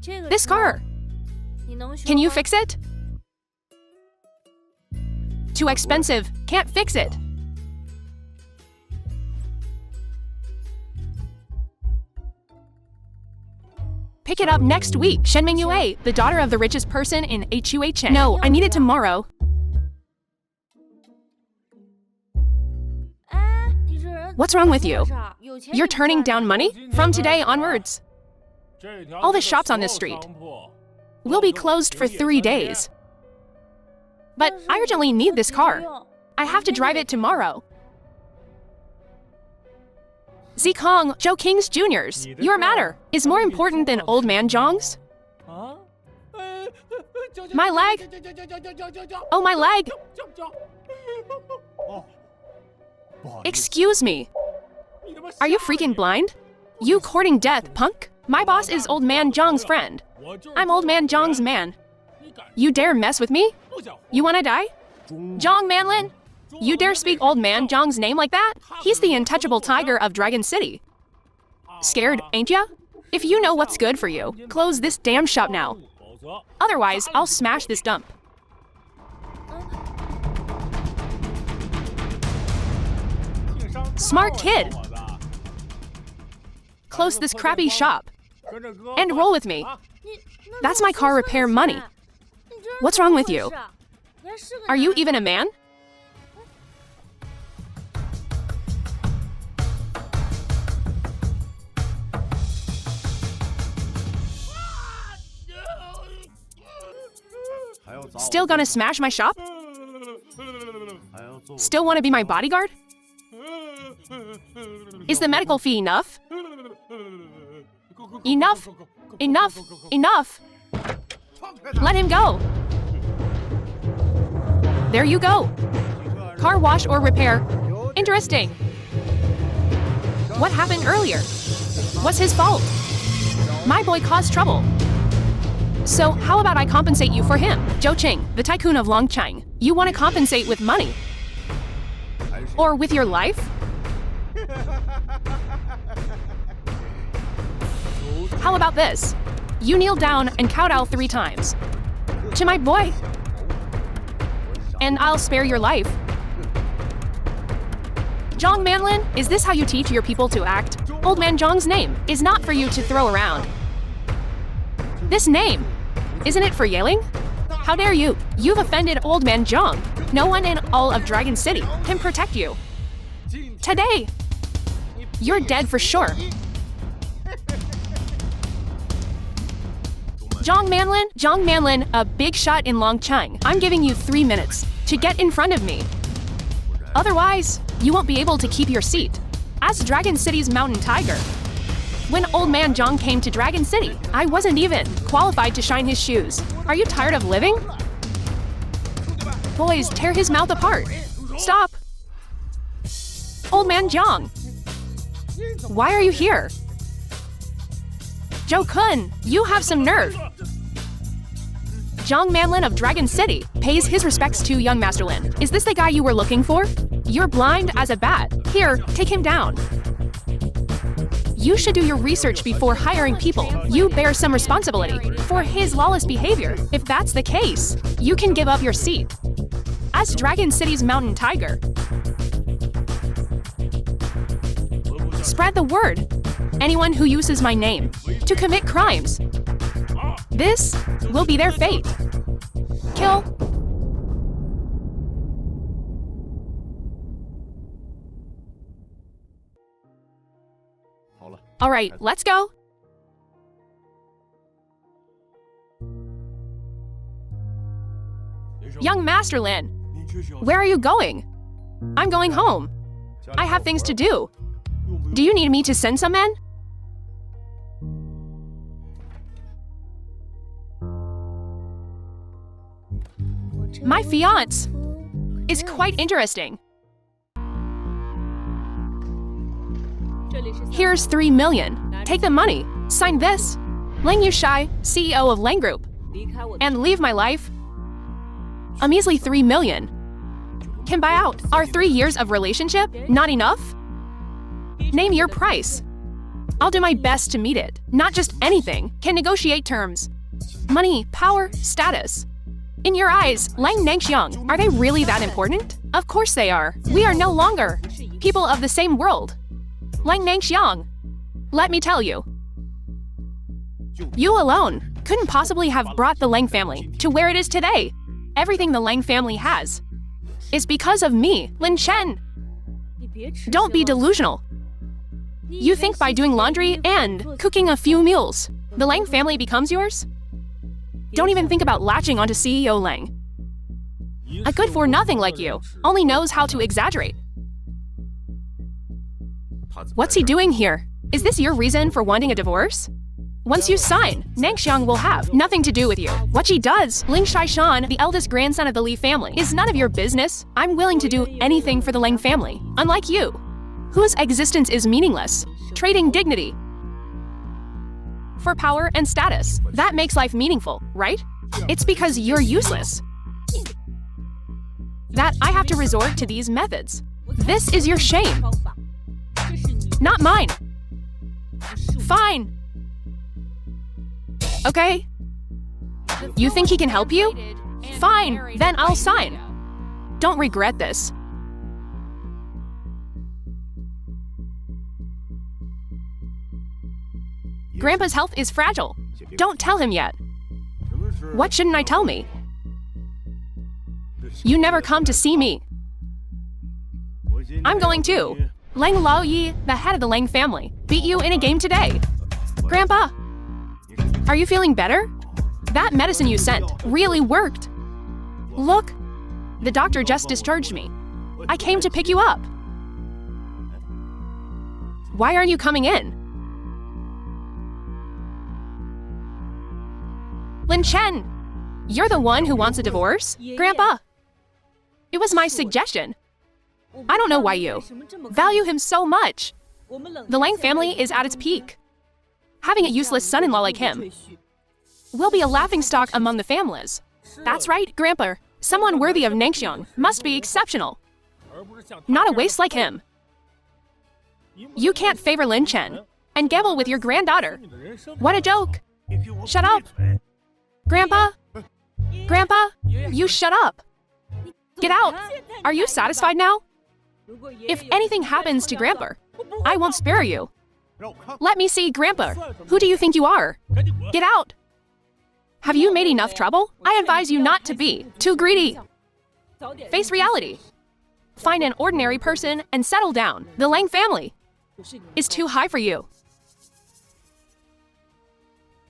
This car. Can you fix it? Too expensive. Can't fix it. Pick it up next week. Shen Muia, the daughter of the richest person in Hua. No, I need it tomorrow. What's wrong with you? You're turning down money? From today onwards. All the shops on this street will be closed for 3 days. But I urgently need this car. I have to drive it tomorrow. Zikong, Joe King's Jr.'s, your matter is more important than old man Zhong's? My leg! Oh, my leg! Excuse me. Are you freaking blind? You courting death, punk? My boss is old man Zhong's friend. I'm old man Zhong's man. You dare mess with me? You wanna die? Zhong Manlin? You dare speak old man Zhong's name like that? He's the untouchable tiger of Dragon City. Scared, ain't ya? If you know what's good for you, close this damn shop now. Otherwise, I'll smash this dump. Smart kid. Close this crappy shop. And roll with me. That's my car repair money. What's wrong with you? Are you even a man? Still gonna smash my shop? Still wanna be my bodyguard? Is the medical fee enough? Enough! Enough! Enough! Let him go! There you go! Car wash or repair. Interesting. What happened earlier? What's his fault? My boy caused trouble. So how about I compensate you for him? Zhou Qing, the tycoon of Longchang. You want to compensate with money? Or with your life? How about this? You kneel down and kowtow 3 times. To my boy. And I'll spare your life. Zhong Manlin, is this how you teach your people to act? Old man Zhong's name is not for you to throw around. This name, isn't it for yelling? How dare you? You've offended old man Zhong. No one in all of Dragon City can protect you. Today, you're dead for sure. Zhong Manlin, a big shot in Longchang. I'm giving you 3 minutes to get in front of me. Otherwise, you won't be able to keep your seat as Dragon City's mountain tiger. When old man Zhong came to Dragon City, I wasn't even qualified to shine his shoes. Are you tired of living? Boys, tear his mouth apart. Stop. Old man Zhong. Why are you here? Zhou Kun, you have some nerve. Zhong Manlin of Dragon City pays his respects to young Master Lin. Is this the guy you were looking for? You're blind as a bat. Here, take him down. You should do your research before hiring people. You bear some responsibility for his lawless behavior. If that's the case, you can give up your seat as Dragon City's mountain tiger. Spread the word. Anyone who uses my name to commit crimes, this will be their fate. Kill. All right, let's go. Young Master Lin, where are you going? I'm going home. I have things to do. Do you need me to send some men? My fiance is quite interesting. Here's 3 million. Take the money. Sign this. Ling Yushai, CEO of Lang Group. And leave my life. A measly 3 million. Can buy out our 3 years of relationship? Not enough? Name your price. I'll do my best to meet it. Not just anything. Can negotiate terms. Money, power, status. In your eyes, Lang Nangxiang, are they really that important? Of course they are. We are no longer people of the same world. Lang Nangxiang, let me tell you. You alone couldn't possibly have brought the Lang family to where it is today. Everything the Lang family has is because of me, Lin Chen. Don't be delusional. You think by doing laundry and cooking a few meals, the Lang family becomes yours? Don't even think about latching onto CEO Lang. A good-for-nothing like you only knows how to exaggerate. What's he doing here? Is this your reason for wanting a divorce? Once you sign, Nangxiang will have nothing to do with you. What she does, Ling Shaishan, the eldest grandson of the Li family, is none of your business. I'm willing to do anything for the Lang family, unlike you, whose existence is meaningless, trading dignity for power and status. That makes life meaningful, right? It's because you're useless that I have to resort to these methods. This is your shame, not mine. Fine. Okay? You think he can help you? Fine, then I'll sign. Don't regret this. Grandpa's health is fragile. Don't tell him yet. What shouldn't I tell me? You never come to see me. I'm going too. Lang Laoyi, the head of the Lang family, beat you in a game today. Grandpa, are you feeling better? That medicine you sent really worked. Look, the doctor just discharged me. I came to pick you up. Why aren't you coming in? Lin Chen, you're the one who wants a divorce? Grandpa, it was my suggestion. I don't know why you value him so much. The Lang family is at its peak. Having a useless son-in-law like him will be a laughingstock among the families. That's right, Grandpa. Someone worthy of Nangxiang must be exceptional, not a waste like him. You can't favor Lin Chen and gamble with your granddaughter. What a joke. Shut up. Grandpa? Grandpa, you shut up. Get out. Are you satisfied now? If anything happens to Grandpa, I won't spare you. Let me see, Grandpa. Who do you think you are? Get out. Have you made enough trouble? I advise you not to be too greedy. Face reality. Find an ordinary person and settle down. The Lang family is too high for you.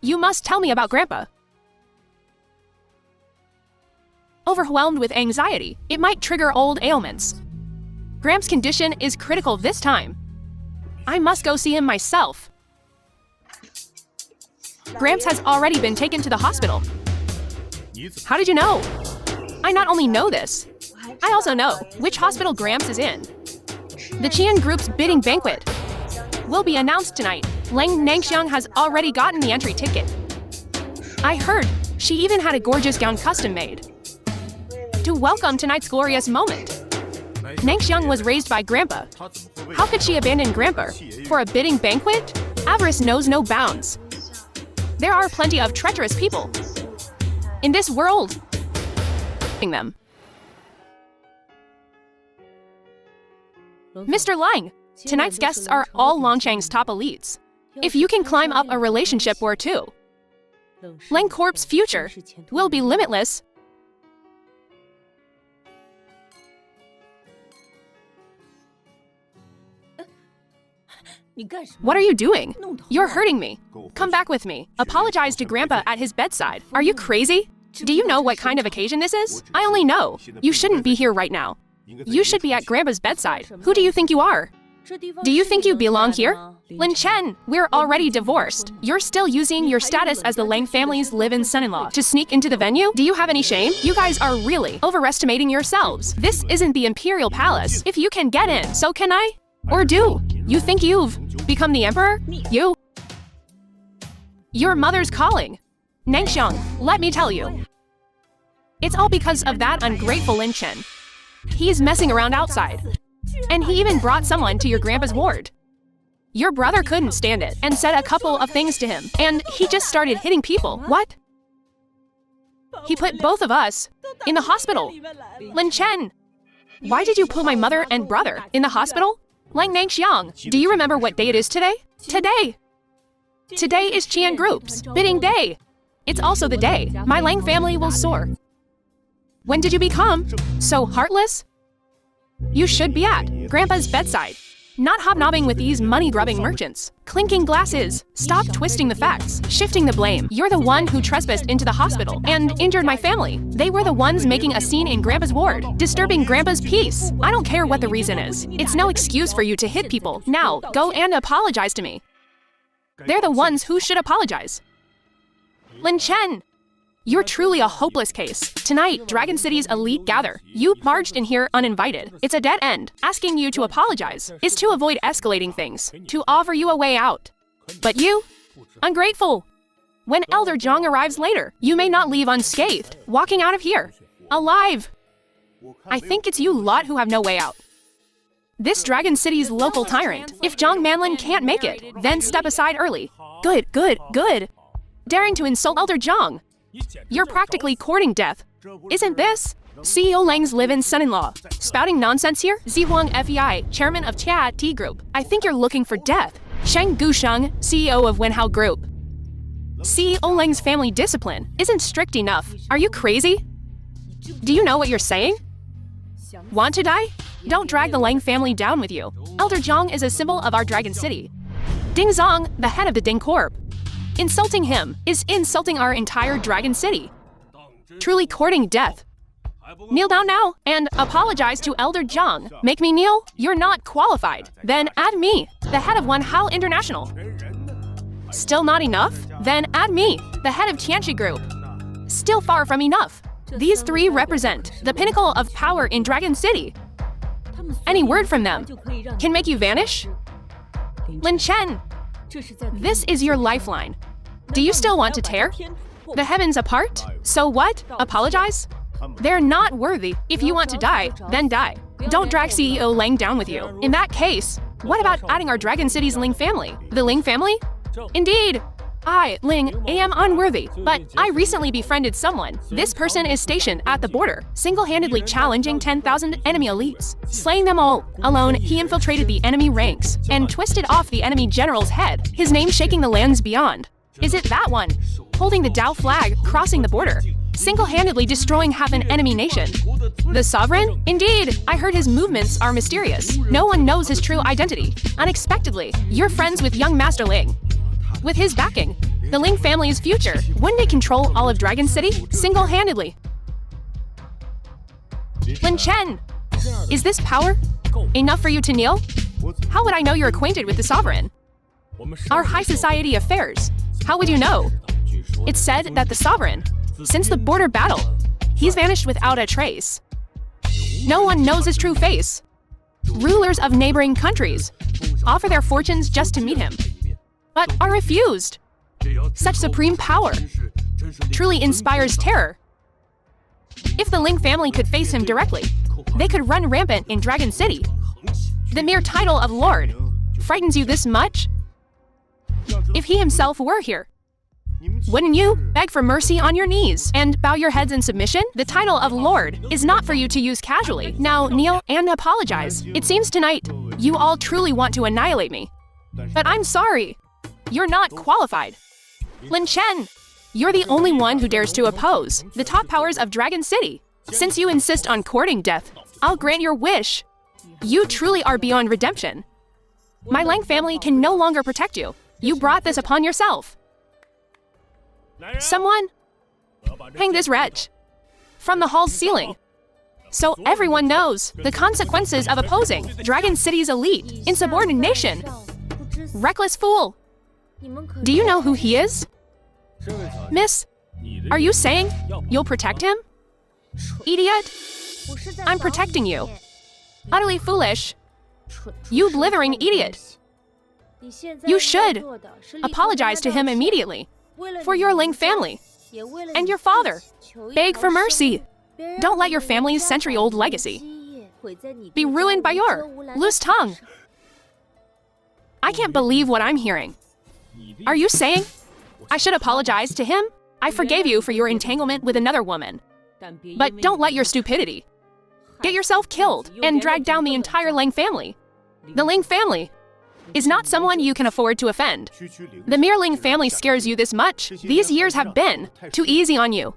You must tell me about Grandpa. Overwhelmed with anxiety, it might trigger old ailments. Gramps' condition is critical this time. I must go see him myself. Gramps has already been taken to the hospital. How did you know? I not only know this, I also know which hospital Gramps is in. The Chian Group's bidding banquet will be announced tonight. Lang Nangxiang has already gotten the entry ticket. I heard she even had a gorgeous gown custom made to welcome tonight's glorious moment. Nangxiang was raised by Grandpa. How could she abandon Grandpa for a bidding banquet? Avarice knows no bounds. There are plenty of treacherous people in this world. Them. Mr. Lang, tonight's guests are all Longchang's top elites. If you can climb up a relationship or two, Lang Corp's future will be limitless. What are you doing? You're hurting me. Come back with me. Apologize to Grandpa at his bedside. Are you crazy? Do you know what kind of occasion this is? I only know. You shouldn't be here right now. You should be at Grandpa's bedside. Who do you think you are? Do you think you belong here? Lin Chen, we're already divorced. You're still using your status as the Lang family's live-in son-in-law to sneak into the venue? Do you have any shame? You guys are really overestimating yourselves. This isn't the Imperial Palace. If you can get in, so can I? Or do you think you've become the emperor? Your mother's calling. Nangxiang, let me tell you. It's all because of that ungrateful Lin Chen. He's messing around outside. And he even brought someone to your grandpa's ward. Your brother couldn't stand it and said a couple of things to him, and he just started hitting people. What? He put both of us in the hospital. Lin Chen, why did you put my mother and brother in the hospital? Lang Nang Xiang, do you remember what day it is today? Today is Chian Group's bidding day. It's also the day my Lang family will soar. When did you become so heartless? You should be at Grandpa's bedside, not hobnobbing with these money-grubbing merchants. Clinking glasses. Stop twisting the facts, shifting the blame. You're the one who trespassed into the hospital and injured my family. They were the ones making a scene in Grandpa's ward, disturbing Grandpa's peace. I don't care what the reason is. It's no excuse for you to hit people. Now, go and apologize to me. They're the ones who should apologize. Lin Chen, you're truly a hopeless case. Tonight, Dragon City's elite gather. You barged in here uninvited. It's a dead end. Asking you to apologize is to avoid escalating things, to offer you a way out. But you? Ungrateful. When Elder Zhong arrives later, you may not leave unscathed, walking out of here, alive. I think it's you lot who have no way out. This Dragon City's local tyrant. If Zhong Manlin can't make it, then step aside early. Good. Daring to insult Elder Zhong. You're practically courting death. Isn't this? CEO Lang's live-in son-in-law. Spouting nonsense here? Zihuang FEI, chairman of Chian Group. I think you're looking for death. Sheng Gusheng, CEO of Wenhao Group. CEO Lang's family discipline isn't strict enough. Are you crazy? Do you know what you're saying? Want to die? Don't drag the Lang family down with you. Elder Zhong is a symbol of our Dragon City. Ding Zong, the head of the Ding Corp. Insulting him is insulting our entire Dragon City. Truly courting death. Kneel down now and apologize to Elder Zhong. Make me kneel? You're not qualified. Then add me, the head of Wenhao International. Still not enough? Then add me, the head of Chian Group. Still far from enough. These three represent the pinnacle of power in Dragon City. Any word from them can make you vanish? Lin Chen, this is your lifeline. Do you still want to tear the heavens apart? So what? Apologize? They're not worthy. If you want to die, then die. Don't drag CEO Lang down with you. In that case, what about adding our Dragon City's Ling family? The Ling family? Indeed. I, Ling, am unworthy, but I recently befriended someone. This person is stationed at the border, single-handedly challenging 10,000 enemy elites. Slaying them all. Alone, he infiltrated the enemy ranks and twisted off the enemy general's head, his name shaking the lands beyond. Is it that one? Holding the Dao flag, crossing the border, single-handedly destroying half an enemy nation. The sovereign? Indeed, I heard his movements are mysterious. No one knows his true identity. Unexpectedly, you're friends with young Master Ling. With his backing, the Ling family's future, wouldn't it control all of Dragon City single-handedly? Lin Chen, is this power enough for you to kneel? How would I know you're acquainted with the sovereign? Our high society affairs. How would you know? It's said that the sovereign, since the border battle, he's vanished without a trace. No one knows his true face. Rulers of neighboring countries offer their fortunes just to meet him, but are refused. Such supreme power truly inspires terror. If the Ling family could face him directly, they could run rampant in Dragon City. The mere title of Lord frightens you this much? If he himself were here, wouldn't you beg for mercy on your knees and bow your heads in submission? The title of Lord is not for you to use casually. Now kneel and apologize. It seems tonight you all truly want to annihilate me. But I'm sorry. You're not qualified. Lin Chen, you're the only one who dares to oppose the top powers of Dragon City. Since you insist on courting death, I'll grant your wish. You truly are beyond redemption. My Lang family can no longer protect you. You brought this upon yourself. Someone, hang this wretch from the hall's ceiling, so everyone knows the consequences of opposing Dragon City's elite insubordination. Reckless fool. Do you know who he is? Miss, are you saying you'll protect him? Idiot, I'm protecting you. Utterly foolish. You blithering idiot. You should apologize to him immediately for your Ling family and your father. Beg for mercy. Don't let your family's century-old legacy be ruined by your loose tongue. I can't believe what I'm hearing. Are you saying I should apologize to him? I forgave you for your entanglement with another woman. But don't let your stupidity get yourself killed and drag down the entire Ling family. The Ling family is not someone you can afford to offend. The mere Ling family scares you this much. These years have been too easy on you.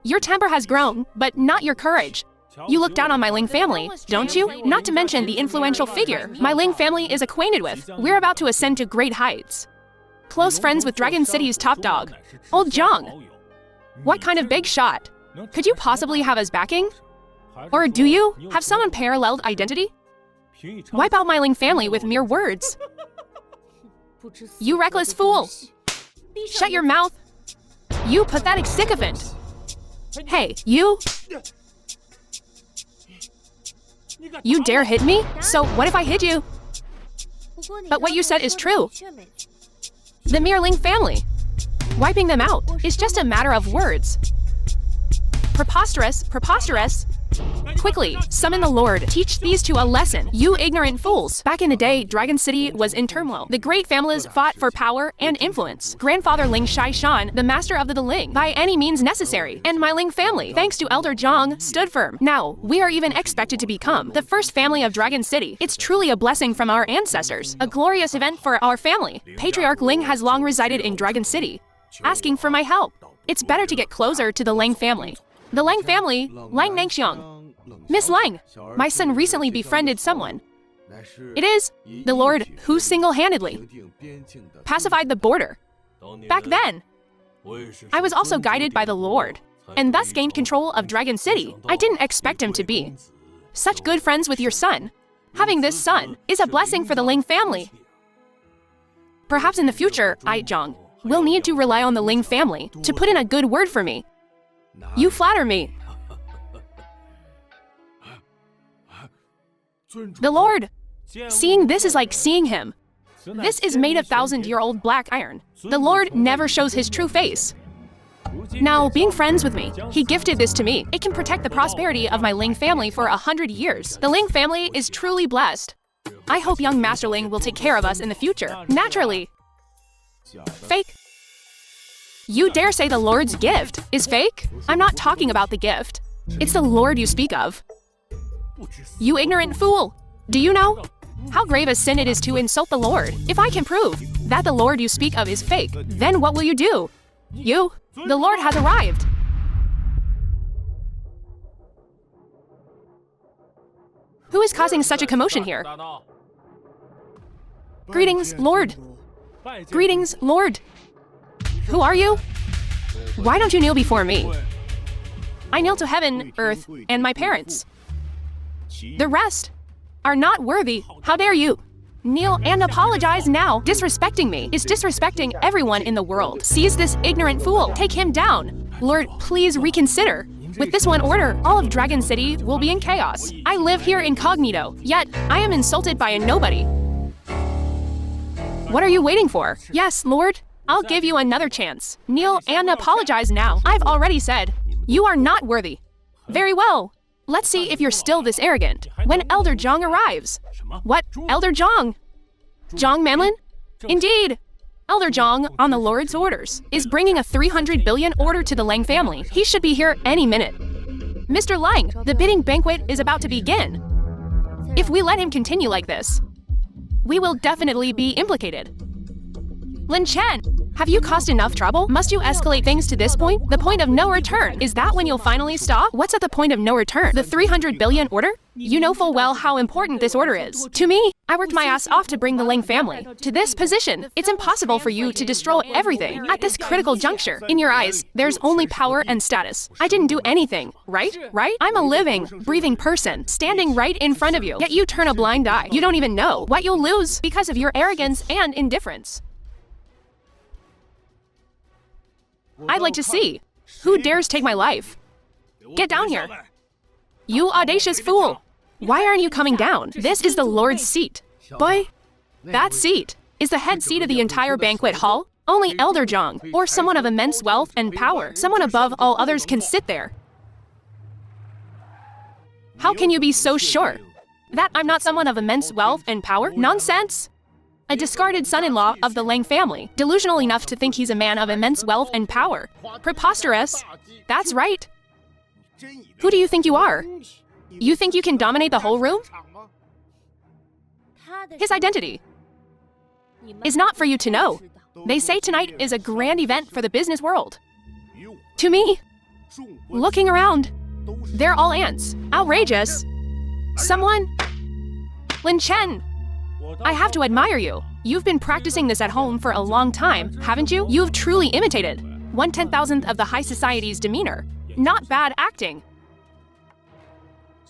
Your temper has grown, but not your courage. You look down on my Ling family, don't you? Not to mention the influential figure my Ling family is acquainted with. We're about to ascend to great heights. Close friends with Dragon City's top dog, Old Zhong. What kind of big shot? Could you possibly have us backing? Or do you have some unparalleled identity? Wipe out my Ling family with mere words. You reckless fool! Shut your mouth! You pathetic sycophant! Hey, you! You dare hit me? So what if I hit you? But what you said is true. The mere Ling family. Wiping them out is just a matter of words. Preposterous, preposterous. Quickly, summon the Lord. Teach these two a lesson, you ignorant fools. Back in the day, Dragon City was in turmoil. The great families fought for power and influence. Grandfather Ling Shai Shan, the master of the Ling, by any means necessary. And my Ling family, thanks to Elder Zhong, stood firm. Now, we are even expected to become the first family of Dragon City. It's truly a blessing from our ancestors. A glorious event for our family. Patriarch Ling has long resided in Dragon City, asking for my help. It's better to get closer to the Lang family. The Lang family, Lang Nangxiang. Miss Lang, my son recently befriended someone. It is the Lord who single-handedly pacified the border. Back then, I was also guided by the Lord, and thus gained control of Dragon City. I didn't expect him to be such good friends with your son. Having this son is a blessing for the Ling family. Perhaps in the future, I, Zhong, will need to rely on the Ling family to put in a good word for me. You flatter me. The Lord. Seeing this is like seeing him. This is made of 1,000-year-old black iron. The Lord never shows his true face. Now, being friends with me, he gifted this to me. It can protect the prosperity of my Ling family for 100 years. The Ling family is truly blessed. I hope young Master Ling will take care of us in the future. Naturally. Fake. You dare say the Lord's gift is fake? I'm not talking about the gift. It's the Lord you speak of. You ignorant fool! Do you know how grave a sin it is to insult the Lord? If I can prove that the Lord you speak of is fake, then what will you do? The Lord has arrived. Who is causing such a commotion here? Greetings, Lord. Greetings, Lord. Who are you? Why don't you kneel before me? I kneel to heaven, earth, and my parents. The rest are not worthy. How dare you? Kneel and apologize now. Disrespecting me is disrespecting everyone in the world. Seize this ignorant fool. Take him down. Lord, please reconsider. With this one order, all of Dragon City will be in chaos. I live here incognito, yet I am insulted by a nobody. What are you waiting for? Yes, Lord. I'll give you another chance. Kneel and apologize now. I've already said, you are not worthy. Very well. Let's see if you're still this arrogant when Elder Zhong arrives. What? Elder Zhong? Zhong Manlin? Indeed. Elder Zhong, on the Lord's orders, is bringing a 300 billion order to the Lang family. He should be here any minute. Mr. Lang, the bidding banquet is about to begin. If we let him continue like this, we will definitely be implicated. Lin Chen, have you caused enough trouble? Must you escalate things to this point? The point of no return. Is that when you'll finally stop? What's at the point of no return? The 300 billion order? You know full well how important this order is. To me, I worked my ass off to bring the Ling family to this position. It's impossible for you to destroy everything at this critical juncture. In your eyes, there's only power and status. I didn't do anything, right? Right? I'm a living, breathing person standing right in front of you. Yet you turn a blind eye. You don't even know what you'll lose because of your arrogance and indifference. I'd like to see who dares take my life. Get down here. You audacious fool. Why aren't you coming down? This is the Lord's seat. Boy, that seat is the head seat of the entire banquet hall. Only Elder Zhong, or someone of immense wealth and power, someone above all others can sit there. How can you be so sure that I'm not someone of immense wealth and power? Nonsense. A discarded son-in-law of the Lang family, delusional enough to think he's a man of immense wealth and power. Preposterous. That's right. Who do you think you are? You think you can dominate the whole room? His identity is not for you to know. They say tonight is a grand event for the business world. To me, looking around, they're all ants. Outrageous. Someone? Lin Chen. I have to admire you. You've been practicing this at home for a long time, haven't you? You've truly imitated 1/10,000th of the high society's demeanor. Not bad acting.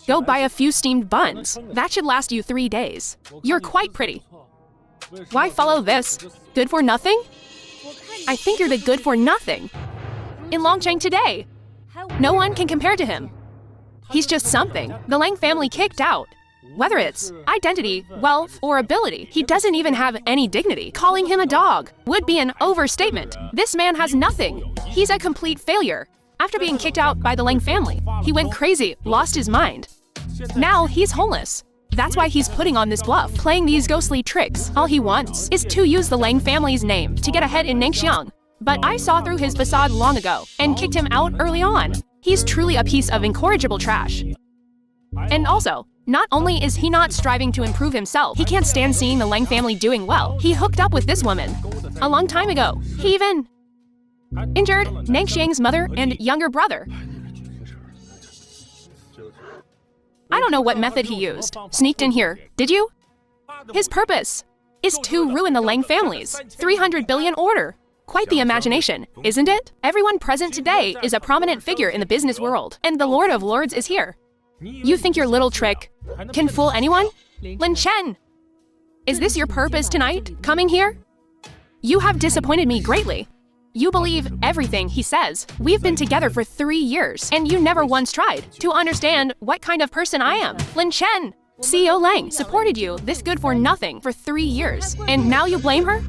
Go buy a few steamed buns. That should last you 3 days. You're quite pretty. Why follow this? Good for nothing? I think you're the good for nothing. In Longcheng today, no one can compare to him. He's just something the Lang family kicked out. Whether it's identity, wealth, or ability, he doesn't even have any dignity. Calling him a dog would be an overstatement. This man has nothing. He's a complete failure. After being kicked out by the Lang family, he went crazy, lost his mind. Now he's homeless. That's why he's putting on this bluff, playing these ghostly tricks. All he wants is to use the Lang family's name to get ahead in Ningxiang. But I saw through his facade long ago and kicked him out early on. He's truly a piece of incorrigible trash. And also, not only is he not striving to improve himself, he can't stand seeing the Lang family doing well. He hooked up with this woman a long time ago. He even injured Nangxiang's mother and younger brother. I don't know what method he used. Sneaked in here, did you? His purpose is to ruin the Lang family's 300 billion order. Quite the imagination, isn't it? Everyone present today is a prominent figure in the business world, and the Lord of Lords is here. You think your little trick can fool anyone? Lin Chen, is this your purpose tonight, coming here? You have disappointed me greatly. You believe everything he says. We've been together for 3 years, and you never once tried to understand what kind of person I am. Lin Chen, CEO Lang supported you, this good for nothing, for 3 years, and now you blame her?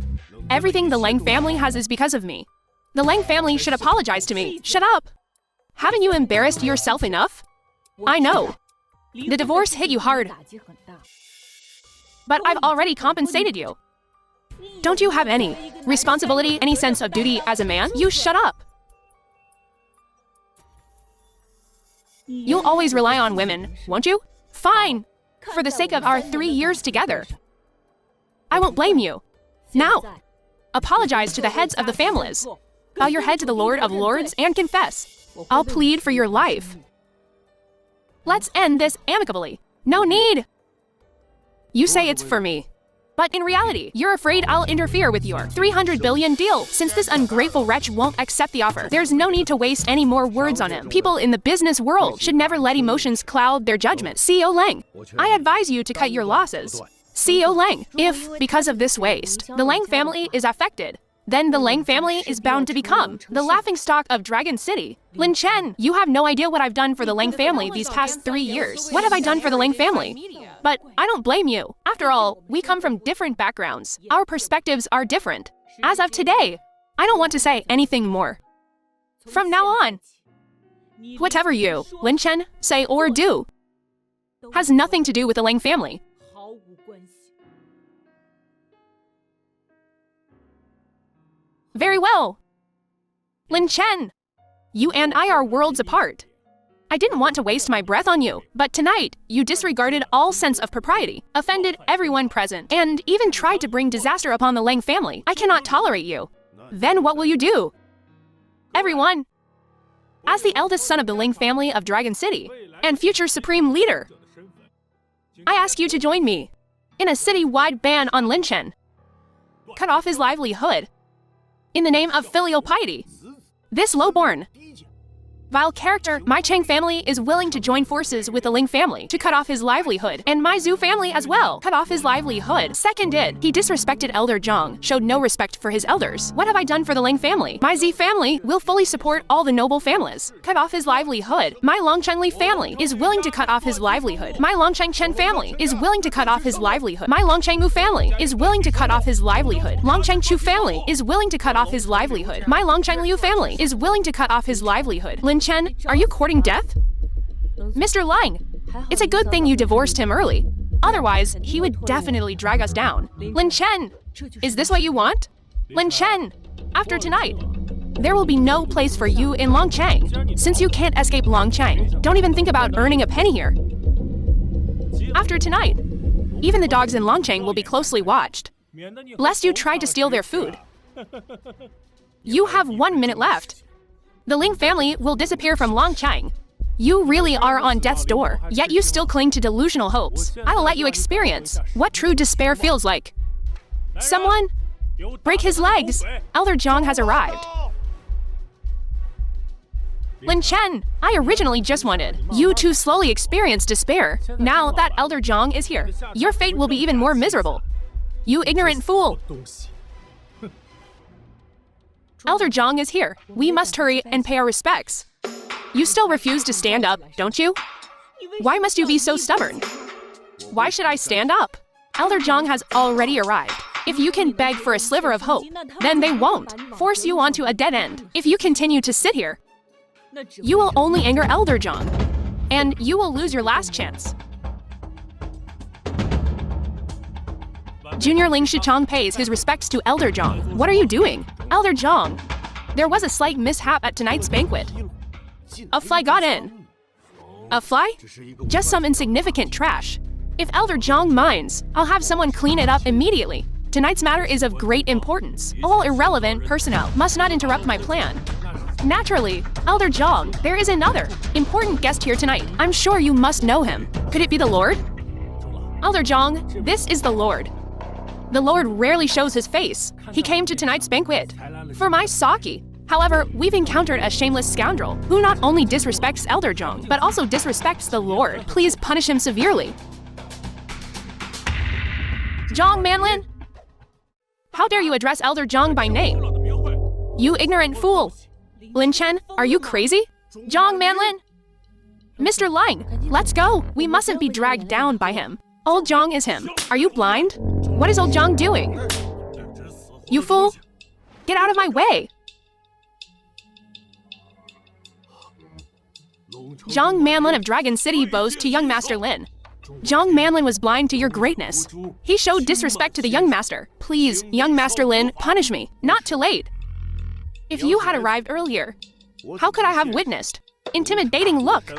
Everything the Lang family has is because of me. The Lang family should apologize to me. Shut up! Haven't you embarrassed yourself enough? I know. The divorce hit you hard. But I've already compensated you. Don't you have any responsibility, any sense of duty as a man? You shut up. You'll always rely on women, won't you? Fine. For the sake of our 3 years together. I won't blame you. Now, apologize to the heads of the families. Bow your head to the Lord of Lords and confess. I'll plead for your life. Let's end this amicably. No need. You say it's for me. But in reality, you're afraid I'll interfere with your 300 billion deal. Since this ungrateful wretch won't accept the offer, there's no need to waste any more words on him. People in the business world should never let emotions cloud their judgment. CEO Lang, I advise you to cut your losses. CEO Lang, if, because of this waste, the Lang family is affected, then the Lang family is bound to become the laughingstock of Dragon City. Lin Chen, you have no idea what I've done for the Lang family these past 3 years. What have I done for the Lang family? But I don't blame you. After all, we come from different backgrounds. Our perspectives are different. As of today, I don't want to say anything more. From now on, whatever you, Lin Chen, say or do, has nothing to do with the Lang family. Very well. Lin Chen, you and I are worlds apart. I didn't want to waste my breath on you, but tonight, you disregarded all sense of propriety, offended everyone present, and even tried to bring disaster upon the Lang family. I cannot tolerate you. Then what will you do? Everyone, as the eldest son of the Lang family of Dragon City, and future supreme leader, I ask you to join me in a city-wide ban on Lin Chen. Cut off his livelihood. In the name of filial piety, this lowborn, vile character, my Chang family is willing to join forces with the Ling family to cut off his livelihood, and my Zhu family as well, cut off his livelihood. Seconded, he disrespected Elder Zhong, showed no respect for his elders. What have I done for the Ling family? My Z family will fully support all the noble families. Cut off his livelihood. My Longcheng Li family is willing to cut off his livelihood. My Longcheng Chen family is willing to cut off his livelihood. My Longcheng Mu family is willing to cut off his livelihood. Longcheng Chu family is willing to cut off his livelihood. My Longcheng Liu family is willing to cut off his livelihood. Lin Chen, are you courting death? Mr. Lang, it's a good thing you divorced him early. Otherwise, he would definitely drag us down. Lin Chen, Is this what you want? Lin Chen, after tonight, there will be no place for you in Longchang. Since you can't escape Longchang, don't even think about earning a penny here. After tonight, even the dogs in Longchang will be closely watched, lest you try to steal their food. You have 1 minute left. The Ling family will disappear from Longchang. You really are on death's door, yet you still cling to delusional hopes. I will let you experience what true despair feels like. Someone, break his legs! Elder Zhong has arrived. Lin Chen, I originally just wanted you to slowly experience despair. Now that Elder Zhong is here, your fate will be even more miserable. You ignorant fool! Elder Zhong is here. We must hurry and pay our respects. You still refuse to stand up, don't you? Why must you be so stubborn? Why should I stand up? Elder Zhong has already arrived. If you can beg for a sliver of hope, then they won't force you onto a dead end. If you continue to sit here, you will only anger Elder Zhong, and you will lose your last chance. Junior Ling Shichong pays his respects to Elder Zhong. What are you doing? Elder Zhong, there was a slight mishap at tonight's banquet. A fly got in. A fly? Just some insignificant trash. If Elder Zhong minds, I'll have someone clean it up immediately. Tonight's matter is of great importance. All irrelevant personnel must not interrupt my plan. Naturally, Elder Zhong, there is another important guest here tonight. I'm sure you must know him. Could it be the Lord? Elder Zhong, this is the Lord. The Lord rarely shows his face. He came to tonight's banquet for my sake. However, we've encountered a shameless scoundrel who not only disrespects Elder Zhong, but also disrespects the Lord. Please punish him severely. Zhong Manlin? How dare you address Elder Zhong by name? You ignorant fool! Lin Chen, are you crazy? Zhong Manlin? Mr. Lang, let's go. We mustn't be dragged down by him. Old Zhong is him. Are you blind? What is Old Zhong doing? You fool! Get out of my way! Zhong Manlin of Dragon City bows to young Master Lin. Zhong Manlin was blind to your greatness. He showed disrespect to the young master. Please, young Master Lin, punish me. Not too late. If you had arrived earlier, how could I have witnessed? Intimidating look.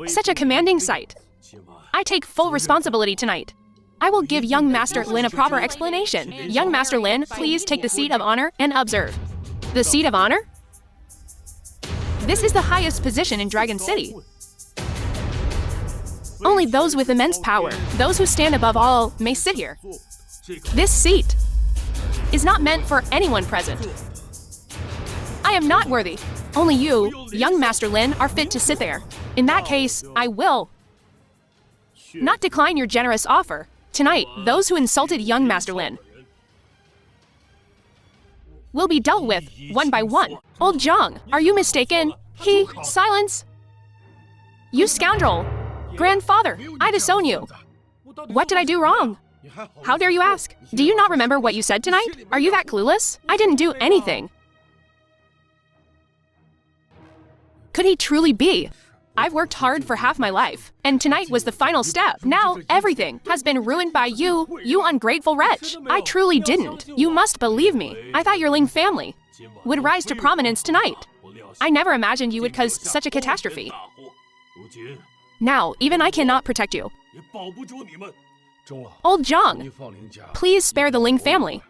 Such a commanding sight. I take full responsibility tonight. I will give young Master Lin a proper explanation. Young Master Lin, please take the seat of honor and observe. The seat of honor? This is the highest position in Dragon City. Only those with immense power, those who stand above all, may sit here. This seat is not meant for anyone present. I am not worthy. Only you, young Master Lin, are fit to sit there. In that case, I will not decline your generous offer. Tonight, those who insulted young Master Lin will be dealt with one by one. Old Zhong, are you mistaken? Silence! You scoundrel! Grandfather, I disown you. What did I do wrong? How dare you ask? Do you not remember what you said tonight? Are you that clueless? I didn't do anything. Could he truly be? I've worked hard for half my life, and tonight was the final step. Now, everything has been ruined by you, you ungrateful wretch. I truly didn't. You must believe me. I thought your Ling family would rise to prominence tonight. I never imagined you would cause such a catastrophe. Now, even I cannot protect you. Old Zhong, please spare the Ling family.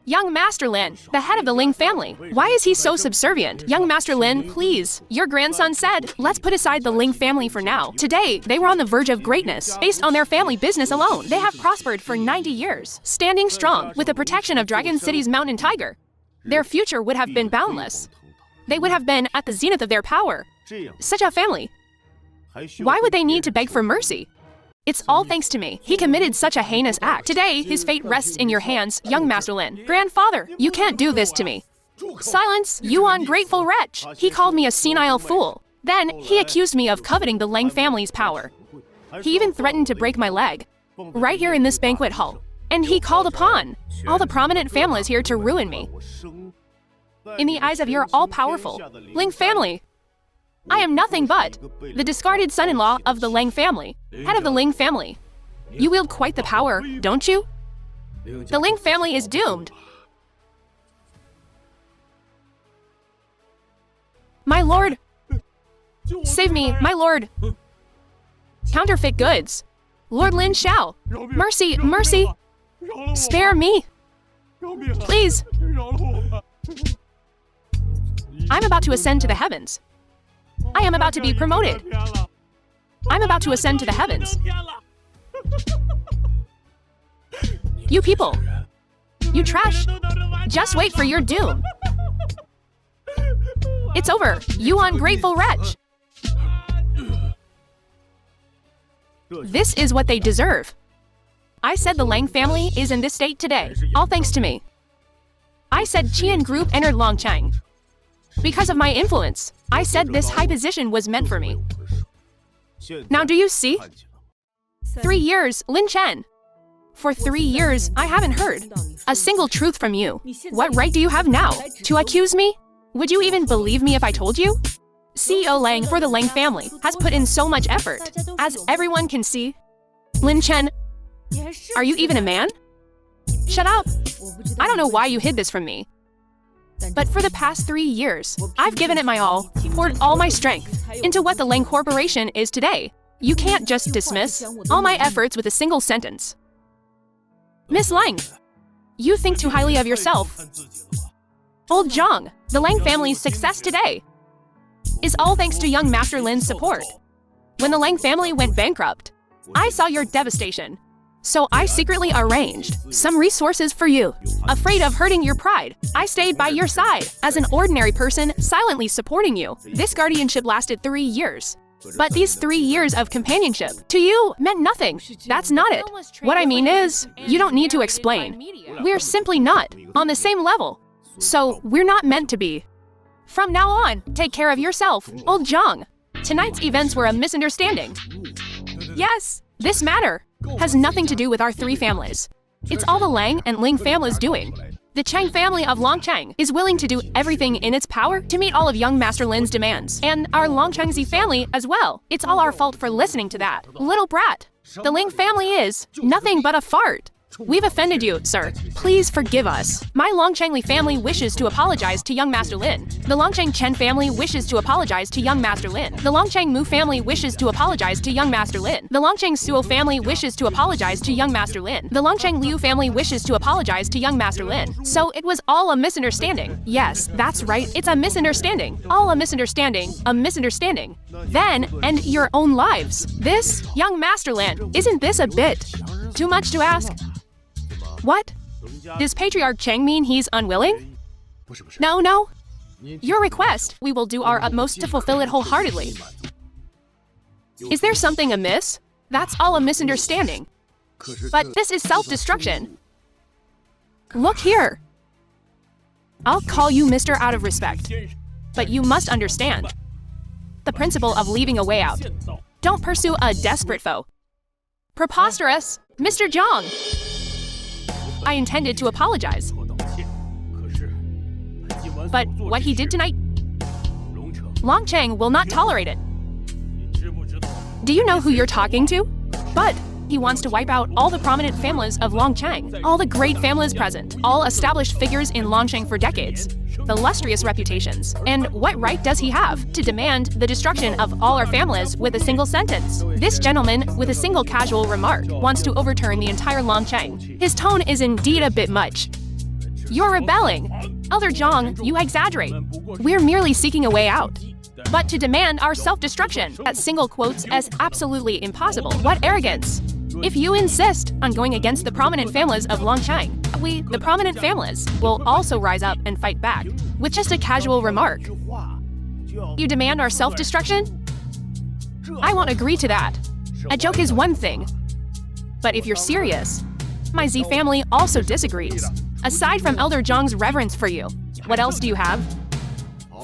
Young Master Lin, the head of the Ling family. Why is he so subservient? Young Master Lin, please. Your grandson said, let's put aside the Ling family for now. Today, they were on the verge of greatness. Based on their family business alone, they have prospered for 90 years, standing strong with the protection of Dragon City's mountain tiger. Their future would have been boundless. They would have been at the zenith of their power. Such a family. Why would they need to beg for mercy? It's all thanks to me. He committed such a heinous act. Today, his fate rests in your hands, young Master Lin. Grandfather, you can't do this to me. Silence, you ungrateful wretch. He called me a senile fool. Then, he accused me of coveting the Lang family's power. He even threatened to break my leg, right here in this banquet hall. And he called upon all the prominent families here to ruin me. In the eyes of your all-powerful Ling family, I am nothing but the discarded son-in-law of the Lang family, head of the Ling family. You wield quite the power, don't you? The Ling family is doomed. My lord! Save me, my lord! Counterfeit goods! Lord Lin Xiao! Mercy, mercy! Spare me! Please! I'm about to ascend to the heavens. I am about to be promoted. I'm about to ascend to the heavens. You people! You trash! Just wait for your doom! It's over, you ungrateful wretch! This is what they deserve. I said the Lang family is in this state today, all thanks to me. I said Chian Group entered Longchang. Because of my influence, I said this high position was meant for me. Now do you see? 3 years, Lin Chen. For 3 years, I haven't heard a single truth from you. What right do you have now to accuse me? Would you even believe me if I told you? CEO Lang for the Lang family has put in so much effort, as everyone can see. Lin Chen, are you even a man? Shut up! I don't know why you hid this from me. But for the past 3 years, I've given it my all, poured all my strength into what the Lang Corporation is today. You can't just dismiss all my efforts with a single sentence. Miss Lang, you think too highly of yourself. Old Zhong, the Lang family's success today is all thanks to young Master Lin's support. When the Lang family went bankrupt, I saw your devastation. So I secretly arranged some resources for you. Afraid of hurting your pride, I stayed by your side as an ordinary person, silently supporting you. This guardianship lasted 3 years. But these 3 years of companionship to you meant nothing. That's not it. What I mean is, you don't need to explain. We're simply not on the same level. So we're not meant to be. From now on, take care of yourself, old Zhong. Tonight's events were a misunderstanding. Yes, this matter has nothing to do with our 3 families. It's all the Lang and Ling families doing. The Chang family of Longchang is willing to do everything in its power to meet all of young Master Lin's demands. And our Longchangzi family as well. It's all our fault for listening to that. Little brat. The Ling family is nothing but a fart. We've offended you, sir. Please forgive us. My Longchangli family wishes to apologize to young Master Lin. The Longchang Chen family wishes to apologize to young Master Lin. The Longchang Mu family wishes to apologize to young Master Lin. The Longchang Suo family wishes to apologize to young Master Lin. The Longchang Liu family wishes to apologize to young Master Lin. So it was all a misunderstanding. Yes, that's right. It's a misunderstanding. All a misunderstanding. A misunderstanding. Then end your own lives. This, young Master Lin, isn't this a bit too much to ask? What? Does Patriarch Cheng mean he's unwilling? No, no. Your request, we will do our utmost to fulfill it wholeheartedly. Is there something amiss? That's all a misunderstanding. But this is self-destruction. Look here. I'll call you Mr. out of respect. But you must understand the principle of leaving a way out. Don't pursue a desperate foe. Preposterous, Mr. Zhong. I intended to apologize. But what he did tonight, Longchang will not tolerate it. Do you know who you're talking to? But he wants to wipe out all the prominent families of Longchang, all the great families present, all established figures in Longchang for decades, the illustrious reputations. And what right does he have to demand the destruction of all our families with a single sentence? This gentleman, with a single casual remark, wants to overturn the entire Longchang. His tone is indeed a bit much. You're rebelling. Elder Zhong, you exaggerate. We're merely seeking a way out. But to demand our self-destruction, that single quotes as absolutely impossible. What arrogance! If you insist on going against the prominent families of Longchang, we, the prominent families, will also rise up and fight back, with just a casual remark. You demand our self-destruction? I won't agree to that. A joke is one thing. But if you're serious, my Z family also disagrees. Aside from Elder Zhong's reverence for you, what else do you have?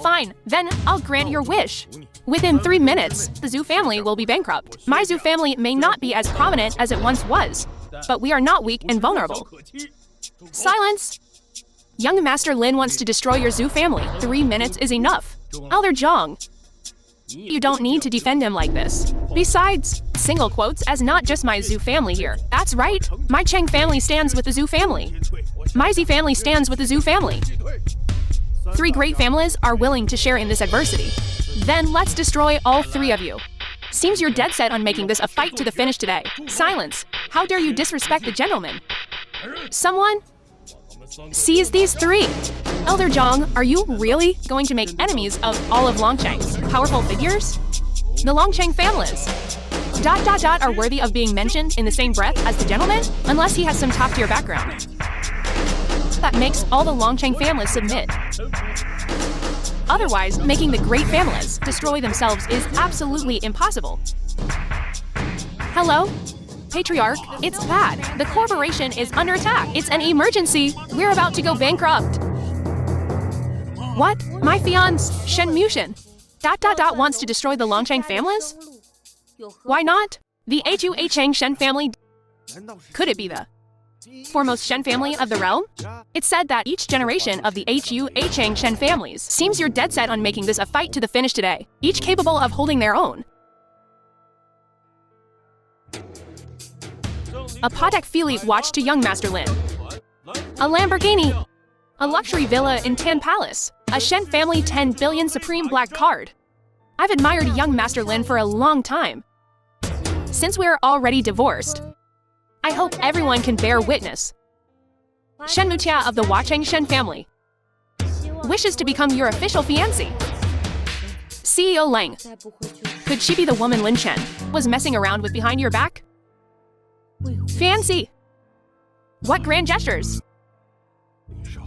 Fine, then I'll grant your wish. Within 3 minutes, the Zhu family will be bankrupt. My Zhu family may not be as prominent as it once was, but we are not weak and vulnerable. Silence! Young Master Lin wants to destroy your Zhu family. 3 minutes is enough. Elder Zhong, You don't need to defend him like this. Besides, single quotes as not just my Zhu family here. That's right, my Cheng family stands with the Zhu family. My Z family stands with the Zhu family. 3 great families are willing to share in this adversity. Then let's destroy all 3 of you. Seems you're dead set on making this a fight to the finish today. Silence! How dare you disrespect the gentleman? Someone? Seize these 3! Elder Zhong, are you really going to make enemies of all of Longcheng's powerful figures? The Longcheng families are worthy of being mentioned in the same breath as the gentleman, unless he has some top-tier background. That makes all the Longcheng families submit. Otherwise, making the great families destroy themselves is absolutely impossible. Hello? Patriarch, it's bad. The corporation is under attack. It's an emergency. We're about to go bankrupt. What? My fiance, Shen Muia, wants to destroy the Longcheng families? Why not? The Hu Cheng Shen family. Could it be the foremost Shen family of the realm? It's said that each generation of the Hu Cheng Shen families seems you're dead set on making this a fight to the finish today, each capable of holding their own. A Patek Philippe watch to young Master Lin. A Lamborghini. A luxury villa in Tan Palace. A Shen family 10 billion supreme black card. I've admired young Master Lin for a long time. Since we're already divorced, I hope everyone can bear witness. Shen Muia of the Huacheng Shen family wishes to become your official fiancé. CEO Lang. Could she be the woman Lin Chen was messing around with behind your back? Fancy. What grand gestures?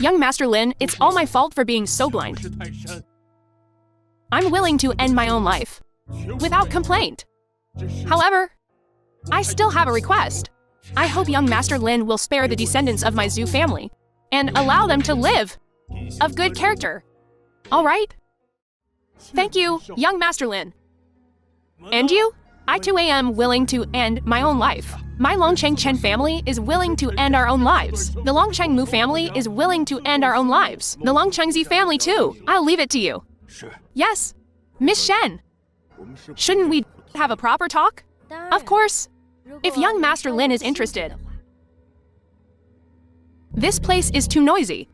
Young Master Lin, it's all my fault for being so blind. I'm willing to end my own life without complaint. However, I still have a request. I hope young Master Lin will spare the descendants of my Zhu family and allow them to live of good character. All right? Thank you, young Master Lin. And you? I too am willing to end my own life. My Longcheng Chen family is willing to end our own lives. The Longcheng Mu family is willing to end our own lives. The Longcheng Z family too. I'll leave it to you. Yes. Miss Shen. Shouldn't we have a proper talk? Of course. If young Master Lin is interested. This place is too noisy.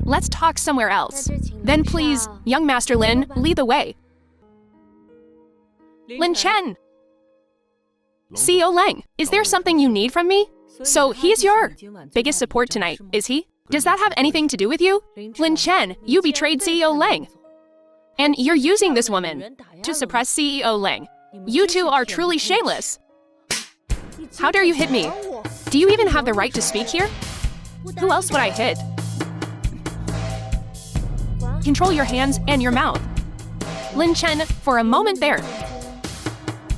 Let's talk somewhere else. Then please, young Master Lin, lead the way. Lin Chen. CEO Lang, is there something you need from me? So he's your biggest support tonight, is he? Does that have anything to do with you? Lin Chen, you betrayed CEO Lang. And you're using this woman to suppress CEO Lang. You two are truly shameless. How dare you hit me? Do you even have the right to speak here? Who else would I hit? Control your hands and your mouth. Lin Chen, for a moment there,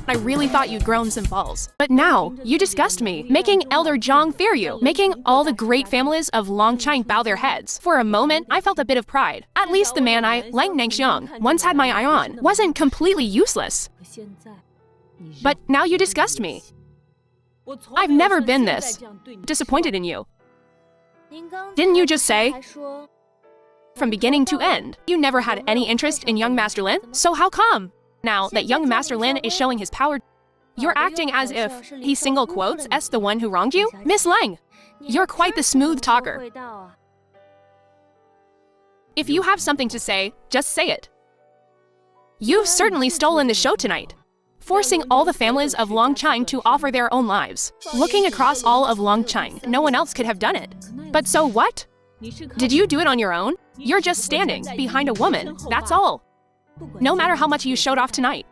I really thought you'd grown some balls. But now, you disgust me, making Elder Zhong fear you, making all the great families of Longcheng bow their heads. For a moment, I felt a bit of pride. At least the man I, Lang Nangxiang, once had my eye on, wasn't completely useless. But now you disgust me. I've never been this disappointed in you. Didn't you just say? From beginning to end, you never had any interest in young Master Lin? So how come? Now that young Master Lin is showing his power, you're acting as if he single quotes as the one who wronged you? Miss Lang, you're quite the smooth talker. If you have something to say, just say it. You've certainly stolen the show tonight, forcing all the families of Longcheng to offer their own lives. Looking across all of Longcheng, no one else could have done it. But so what? Did you do it on your own? You're just standing behind a woman, that's all. No matter how much you showed off tonight.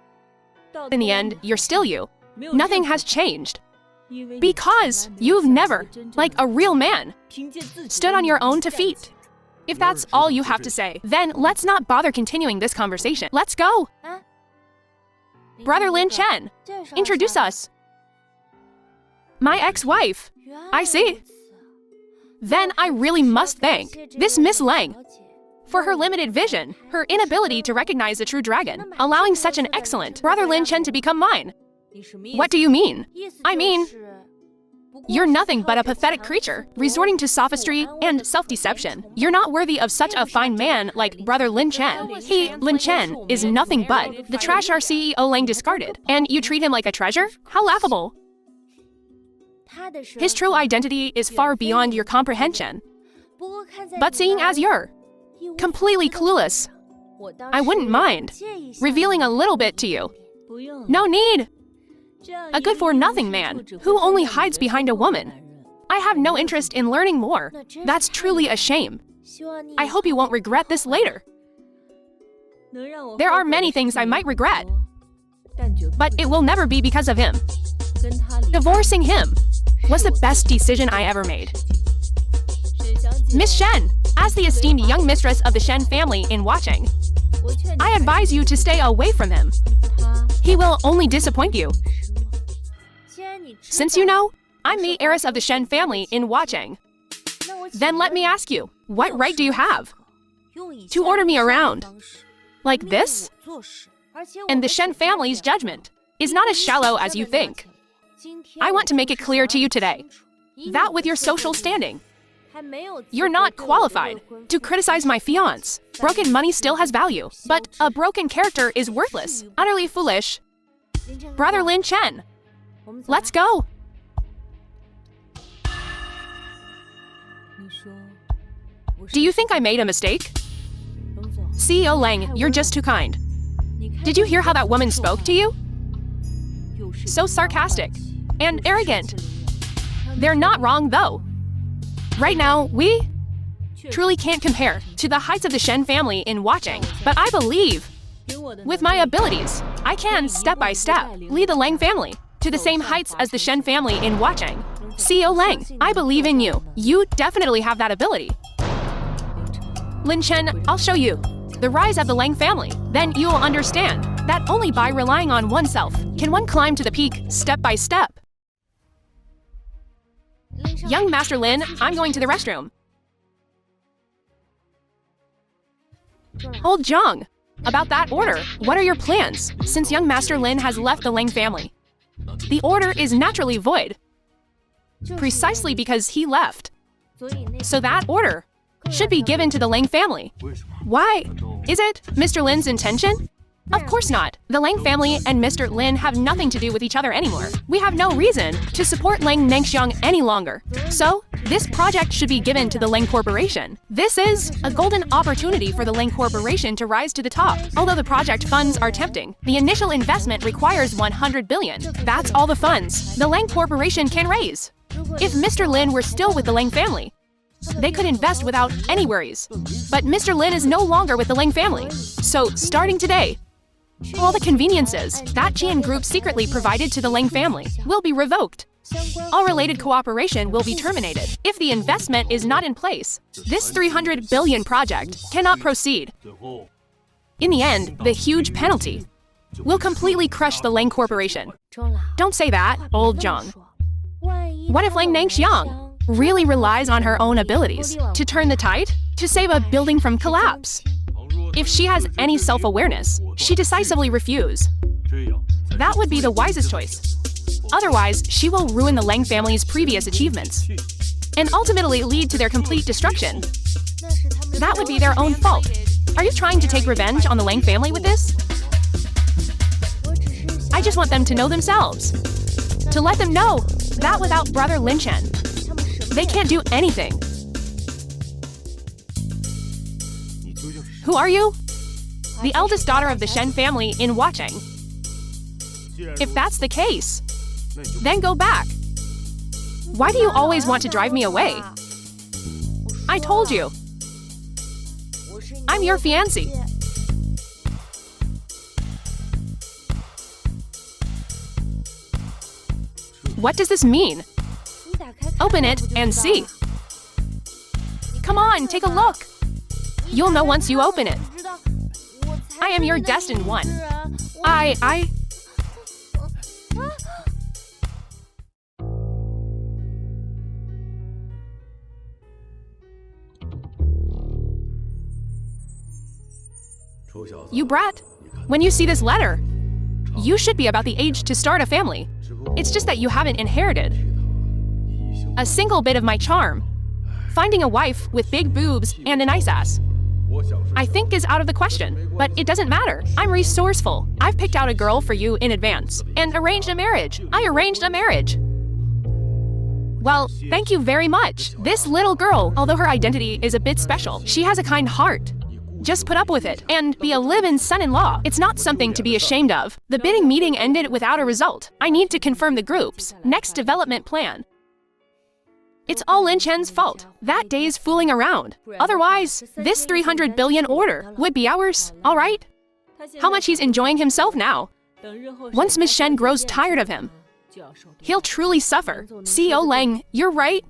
In the end, you're still you. Nothing has changed. Because you've never, like a real man, stood on your own 2 feet. If that's all you have to say, then let's not bother continuing this conversation. Let's go! Brother Lin Chen, introduce us. My ex-wife. I see. Then I really must thank this Miss Lang for her limited vision, her inability to recognize a true dragon, allowing such an excellent Brother Lin Chen to become mine. What do you mean? I mean, You're nothing but a pathetic creature, resorting to sophistry and self-deception. You're not worthy of such a fine man like brother Lin Chen. He, Lin Chen, is nothing but the trash our CEO Lang discarded. And you treat him like a treasure? How laughable. His true identity is far beyond your comprehension. But seeing as you're completely clueless, I wouldn't mind revealing a little bit to you. No need. A good-for-nothing man who only hides behind a woman. I have no interest in learning more. That's truly a shame. I hope you won't regret this later. There are many things I might regret, but it will never be because of him. Divorcing him was the best decision I ever made. Miss Shen, as the esteemed young mistress of the Shen family in watching, I advise you to stay away from him. He will only disappoint you. Since you know, I'm the heiress of the Shen family in watching, then let me ask you, what right do you have to order me around like this? And the Shen family's judgment is not as shallow as you think. I want to make it clear to you today that with your social standing, you're not qualified to criticize my fiancé. Broken money still has value, but a broken character is worthless. Utterly foolish. Brother Lin Chen, let's go. Do you think I made a mistake? CEO Lang, you're just too kind. Did you hear how that woman spoke to you? So sarcastic and arrogant. They're not wrong, though. Right now, we truly can't compare to the heights of the Shen family in watching, but I believe, with my abilities, I can, step by step, lead the Lang family to the same heights as the Shen family in watching. CEO Lang, I believe in you. You definitely have that ability. Lin Chen, I'll show you the rise of the Lang family. Then you will understand that only by relying on oneself can one climb to the peak step by step. Young Master Lin, I'm going to the restroom. Old Zhong, about that order, what are your plans since young Master Lin has left the Lang family? The order is naturally void, precisely because he left. So that order should be given to the Lang family. Why? Is it Mr. Lin's intention? Of course not. The Lang family and Mr. Lin have nothing to do with each other anymore. We have no reason to support Lang Nengxiang any longer. So, this project should be given to the Lang Corporation. This is a golden opportunity for the Lang Corporation to rise to the top. Although the project funds are tempting, the initial investment requires 100 billion. That's all the funds the Lang Corporation can raise. If Mr. Lin were still with the Lang family, they could invest without any worries. But Mr. Lin is no longer with the Lang family. So, starting today, all the conveniences that Chian Group secretly provided to the Lang family will be revoked. All related cooperation will be terminated. If the investment is not in place, this 300 billion project cannot proceed. In the end, the huge penalty will completely crush the Lang Corporation. Don't say that, old Zhong. What if Lang Nengxiang really relies on her own abilities to turn the tide, to save a building from collapse? If she has any self-awareness, she decisively refuses. That would be the wisest choice. Otherwise, she will ruin the Lang family's previous achievements and ultimately lead to their complete destruction. That would be their own fault. Are you trying to take revenge on the Lang family with this? I just want them to know themselves. To let them know that without brother Lin Chen, they can't do anything. Who are you? The eldest daughter of the Shen family in watching. If that's the case, then go back. Why do you always want to drive me away? I told you. I'm your fiancé. What does this mean? Open it and see. Come on, take a look. You'll know once you open it. I am your destined one. I... You brat. When you see this letter, you should be about the age to start a family. It's just that you haven't inherited. a single bit of my charm. Finding a wife with big boobs and a nice ass, I think is out of the question, but it doesn't matter. I'm resourceful. I've picked out a girl for you in advance and arranged a marriage. I arranged a marriage. Well, thank you very much. This little girl, although her identity is a bit special, she has a kind heart. Just put up with it and be a live-in son-in-law. It's not something to be ashamed of. The bidding meeting ended without a result. I need to confirm the group's next development plan. It's all Lin Chen's fault. That day's fooling around. Otherwise, this 300 billion order would be ours, all right? How much he's enjoying himself now. Once Ms. Shen grows tired of him, he'll truly suffer. CEO Lang, you're right.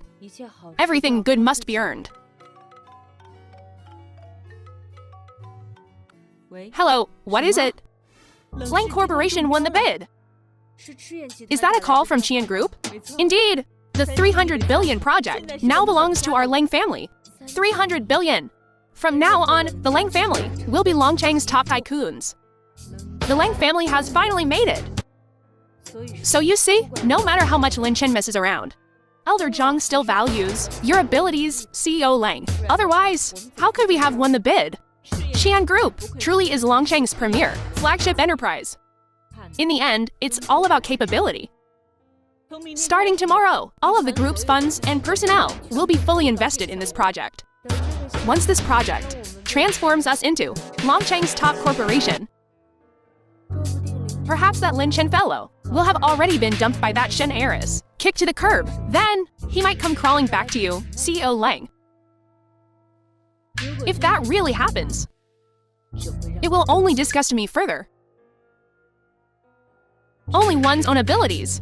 Everything good must be earned. Hello, what is it? Lang Corporation won the bid. Is that a call from Chian Group? Indeed. The 300 billion project now belongs to our Lang family. 300 billion. From now on, the Lang family will be Longchang's top tycoons. The Lang family has finally made it. So you see, no matter how much Lin Chen messes around, Elder Zhong still values your abilities, CEO Lang. Otherwise, how could we have won the bid? Chian Group truly is Longchang's premier flagship enterprise. In the end, it's all about capability. Starting tomorrow, all of the group's funds and personnel will be fully invested in this project. Once this project transforms us into Longchang's top corporation, perhaps that Lin Chen fellow will have already been dumped by that Shen heiress, kicked to the curb. Then, he might come crawling back to you, CEO Lang. If that really happens, it will only disgust me further. Only one's own abilities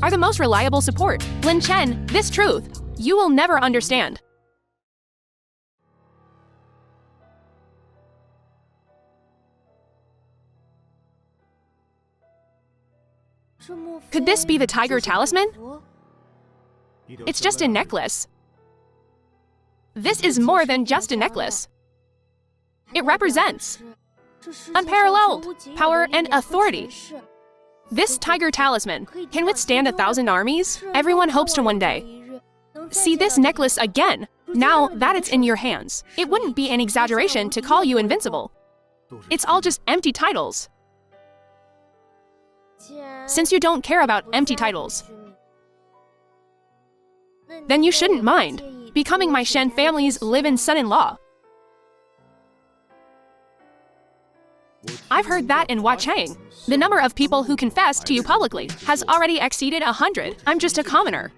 are the most reliable support. Lin Chen, this truth, you will never understand. Could this be the Tiger Talisman? It's just a necklace. This is more than just a necklace. It represents unparalleled power and authority. This Tiger Talisman can withstand 1,000 armies. Everyone hopes to one day see this necklace again. Now that it's in your hands, it wouldn't be an exaggeration to call you invincible. It's all just empty titles. Since you don't care about empty titles, then you shouldn't mind becoming my Shen family's live-in son-in-law. I've heard that in Huachang, the number of people who confessed to you publicly has already exceeded 100. I'm just a commoner.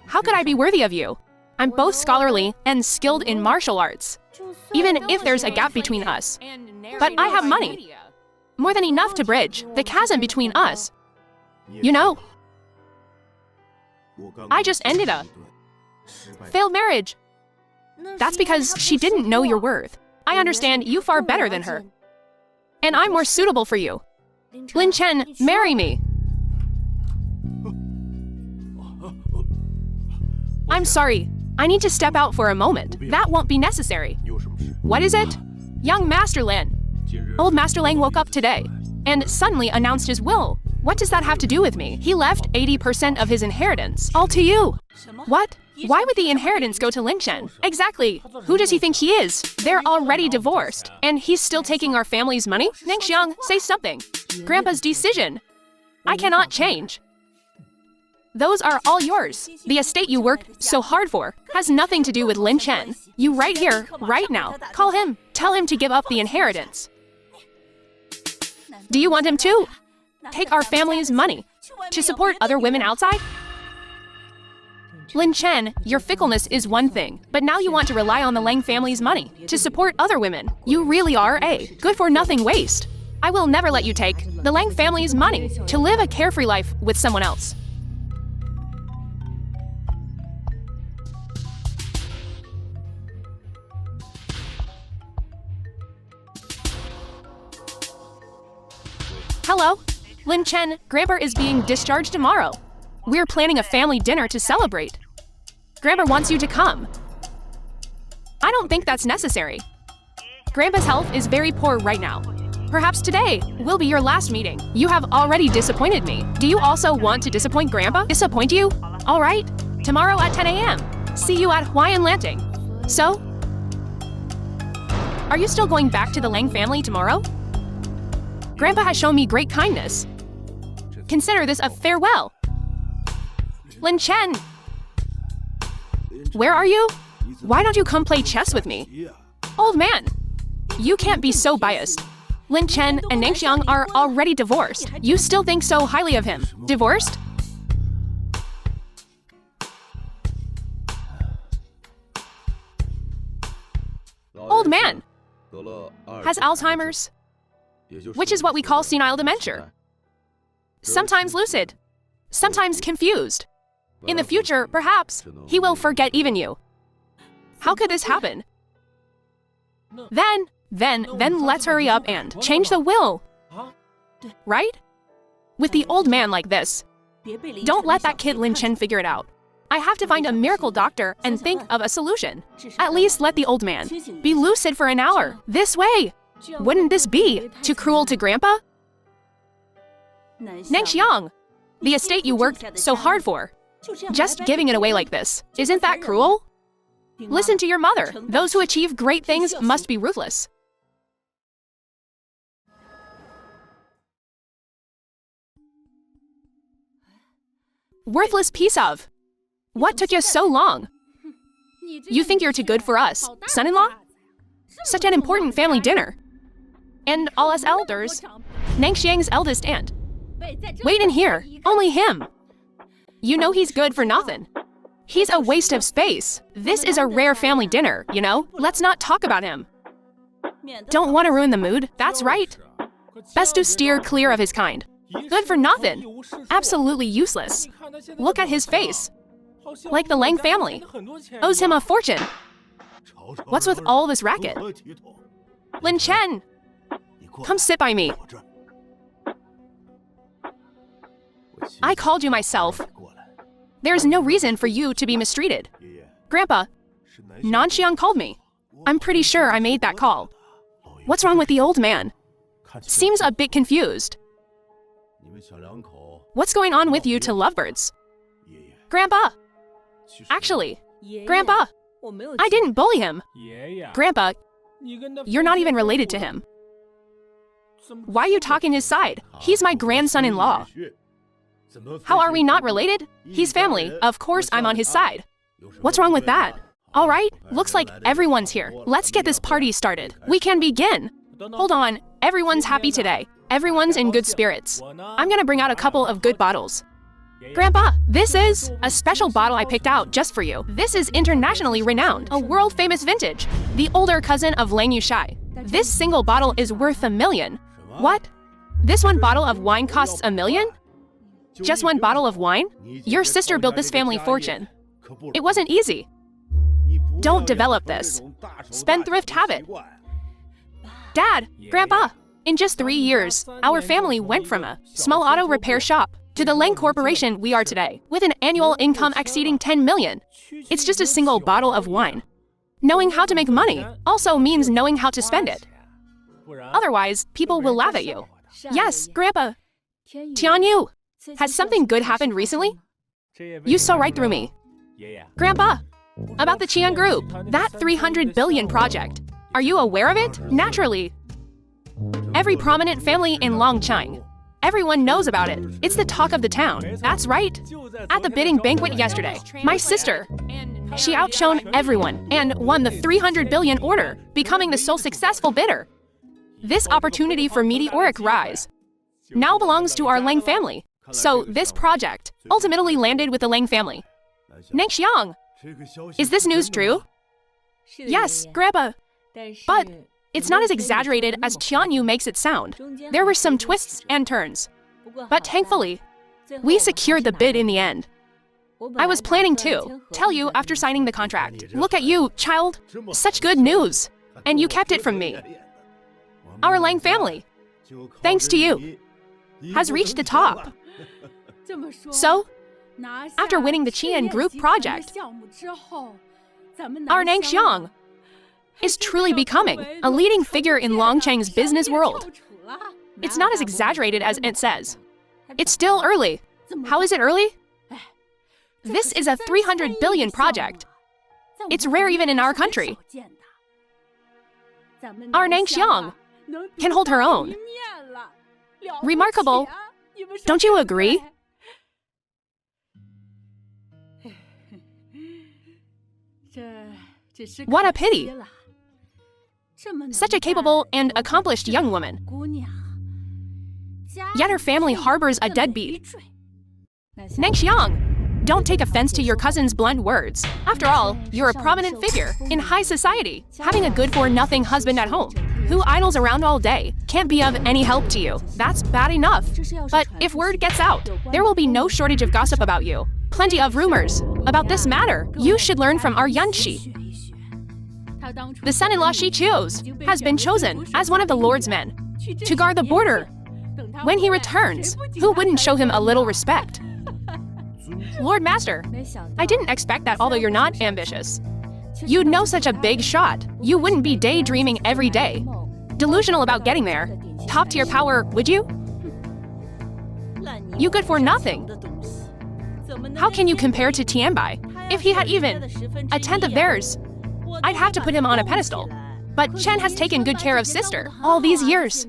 How could I be worthy of you? I'm both scholarly and skilled in martial arts, even if there's a gap between us. But I have money, more than enough to bridge the chasm between us. You know, I just ended a failed marriage. That's because she didn't know your worth. I understand you far better than her. And I'm more suitable for you. Lin Chen, marry me. I'm sorry. I need to step out for a moment. That won't be necessary. What is it? Young Master Lin. Old Master Lang woke up today and suddenly announced his will. What does that have to do with me? He left 80% of his inheritance all to you. What? Why would the inheritance go to Lin Chen? Exactly. Who does he think he is? They're already divorced, and he's still taking our family's money? Nengxiang, say something. Grandpa's decision. I cannot change. Those are all yours. The estate you worked so hard for has nothing to do with Lin Chen. You right here, right now. Call him. Tell him to give up the inheritance. Do you want him to take our family's money to support other women outside? Lin Chen, your fickleness is one thing, but now you want to rely on the Lang family's money to support other women. You really are a good-for-nothing waste. I will never let you take the Lang family's money to live a carefree life with someone else. Hello? Lin Chen, Grandpa is being discharged tomorrow. We're planning a family dinner to celebrate. Grandpa wants you to come. I don't think that's necessary. Grandpa's health is very poor right now. Perhaps today will be your last meeting. You have already disappointed me. Do you also want to disappoint Grandpa? Disappoint you? All right. Tomorrow at 10 a.m. See you at Hawaiian Landing. So? Are you still going back to the Lang family tomorrow? Grandpa has shown me great kindness. Consider this a farewell. Lin Chen! Where are you? Why don't you come play chess with me? Old man! You can't be so biased. Lin Chen and Nang Xiang are already divorced. You still think so highly of him. Divorced? Old man! Has Alzheimer's, which is what we call senile dementia. Sometimes lucid, sometimes confused. In the future, perhaps, he will forget even you. How could this happen? Then let's hurry up and change the will. Right? With the old man like this. Don't let that kid Lin Chen figure it out. I have to find a miracle doctor and think of a solution. At least let the old man be lucid for an hour. This way! Wouldn't this be too cruel to Grandpa? Nang Xiang, the estate you worked so hard for, just giving it away like this, isn't that cruel? Listen to your mother. Those who achieve great things must be ruthless. Worthless piece of. What took you so long? You think you're too good for us, son-in-law? Such an important family dinner. And all us elders. Nang Xiang's eldest aunt. Wait in here, only him. You know he's good for nothing. He's a waste of space. This is a rare family dinner, you know? Let's not talk about him. Don't want to ruin the mood, that's right. Best to steer clear of his kind. Good for nothing. Absolutely useless. Look at his face. Like the Lang family. Owes him a fortune. What's with all this racket? Lin Chen! Come sit by me. I called you myself. There's no reason for you to be mistreated. Grandpa, Nan Xiang called me. I'm pretty sure I made that call. What's wrong with the old man? Seems a bit confused. What's going on with you two lovebirds? Grandpa! Actually, Grandpa, I didn't bully him. Grandpa, you're not even related to him. Why are you talking his side? He's my grandson-in-law. How are we not related? He's family. Of course I'm on his side. What's wrong with that? All right, looks like everyone's here. Let's get this party started. We can begin. Hold on, everyone's happy today. Everyone's in good spirits. I'm gonna bring out a couple of good bottles. Grandpa, this is a special bottle I picked out just for you. This is internationally renowned, a world-famous vintage, the older cousin of Lang Yushai. This single bottle is worth $1 million. What? This one bottle of wine costs $1 million? Just one bottle of wine? Your sister built this family fortune. It wasn't easy. Don't develop this spendthrift habit. Dad, Grandpa, in just 3 years, our family went from a small auto repair shop to the Lang Corporation we are today, with an annual income exceeding 10 million. It's just a single bottle of wine. Knowing how to make money also means knowing how to spend it. Otherwise, people will laugh at you. Yes, Grandpa. Tian Yu, has something good happened recently? You saw right through me. Grandpa, about the Chian Group, that 300 billion project. Are you aware of it? Naturally. Every prominent family in Longchang. Everyone knows about it. It's the talk of the town. That's right. At the bidding banquet yesterday, my sister, she outshone everyone and won the 300 billion order, becoming the sole successful bidder. This opportunity for meteoric rise now belongs to our Lang family. So this project ultimately landed with the Lang family. Nang Xiang, is this news true? Yes, Grandpa. But it's not as exaggerated as Tian Yu makes it sound. There were some twists and turns. But thankfully, we secured the bid in the end. I was planning to tell you after signing the contract. Look at you, child. Such good news. And you kept it from me. Our Lang family, thanks to you, has reached the top. So, after winning the Chian Group project, our Nang Xiang is truly becoming a leading figure in Longchang's business world. It's not as exaggerated as it says. It's still early. How is it early? This is a 300 billion project. It's rare even in our country. Our Nangxiang can hold her own. Remarkable. Don't you agree? What a pity. Such a capable and accomplished young woman. Yet her family harbors a deadbeat. Nangxiang, don't take offense to your cousin's blunt words. After all, you're a prominent figure in high society, having a good-for-nothing husband at home who idles around all day, can't be of any help to you. That's bad enough. But if word gets out, there will be no shortage of gossip about you. Plenty of rumors about this matter. You should learn from our Yunxi. The son-in-law she chose has been chosen as one of the Lord's men to guard the border. When he returns, who wouldn't show him a little respect? Lord Master, I didn't expect that, although you're not ambitious. You'd know such a big shot. You wouldn't be daydreaming every day. Delusional about getting there. Top-tier power, would you? You good for nothing. How can you compare to Tianbai? If he had even a tenth of theirs, I'd have to put him on a pedestal. But Chen has taken good care of sister all these years.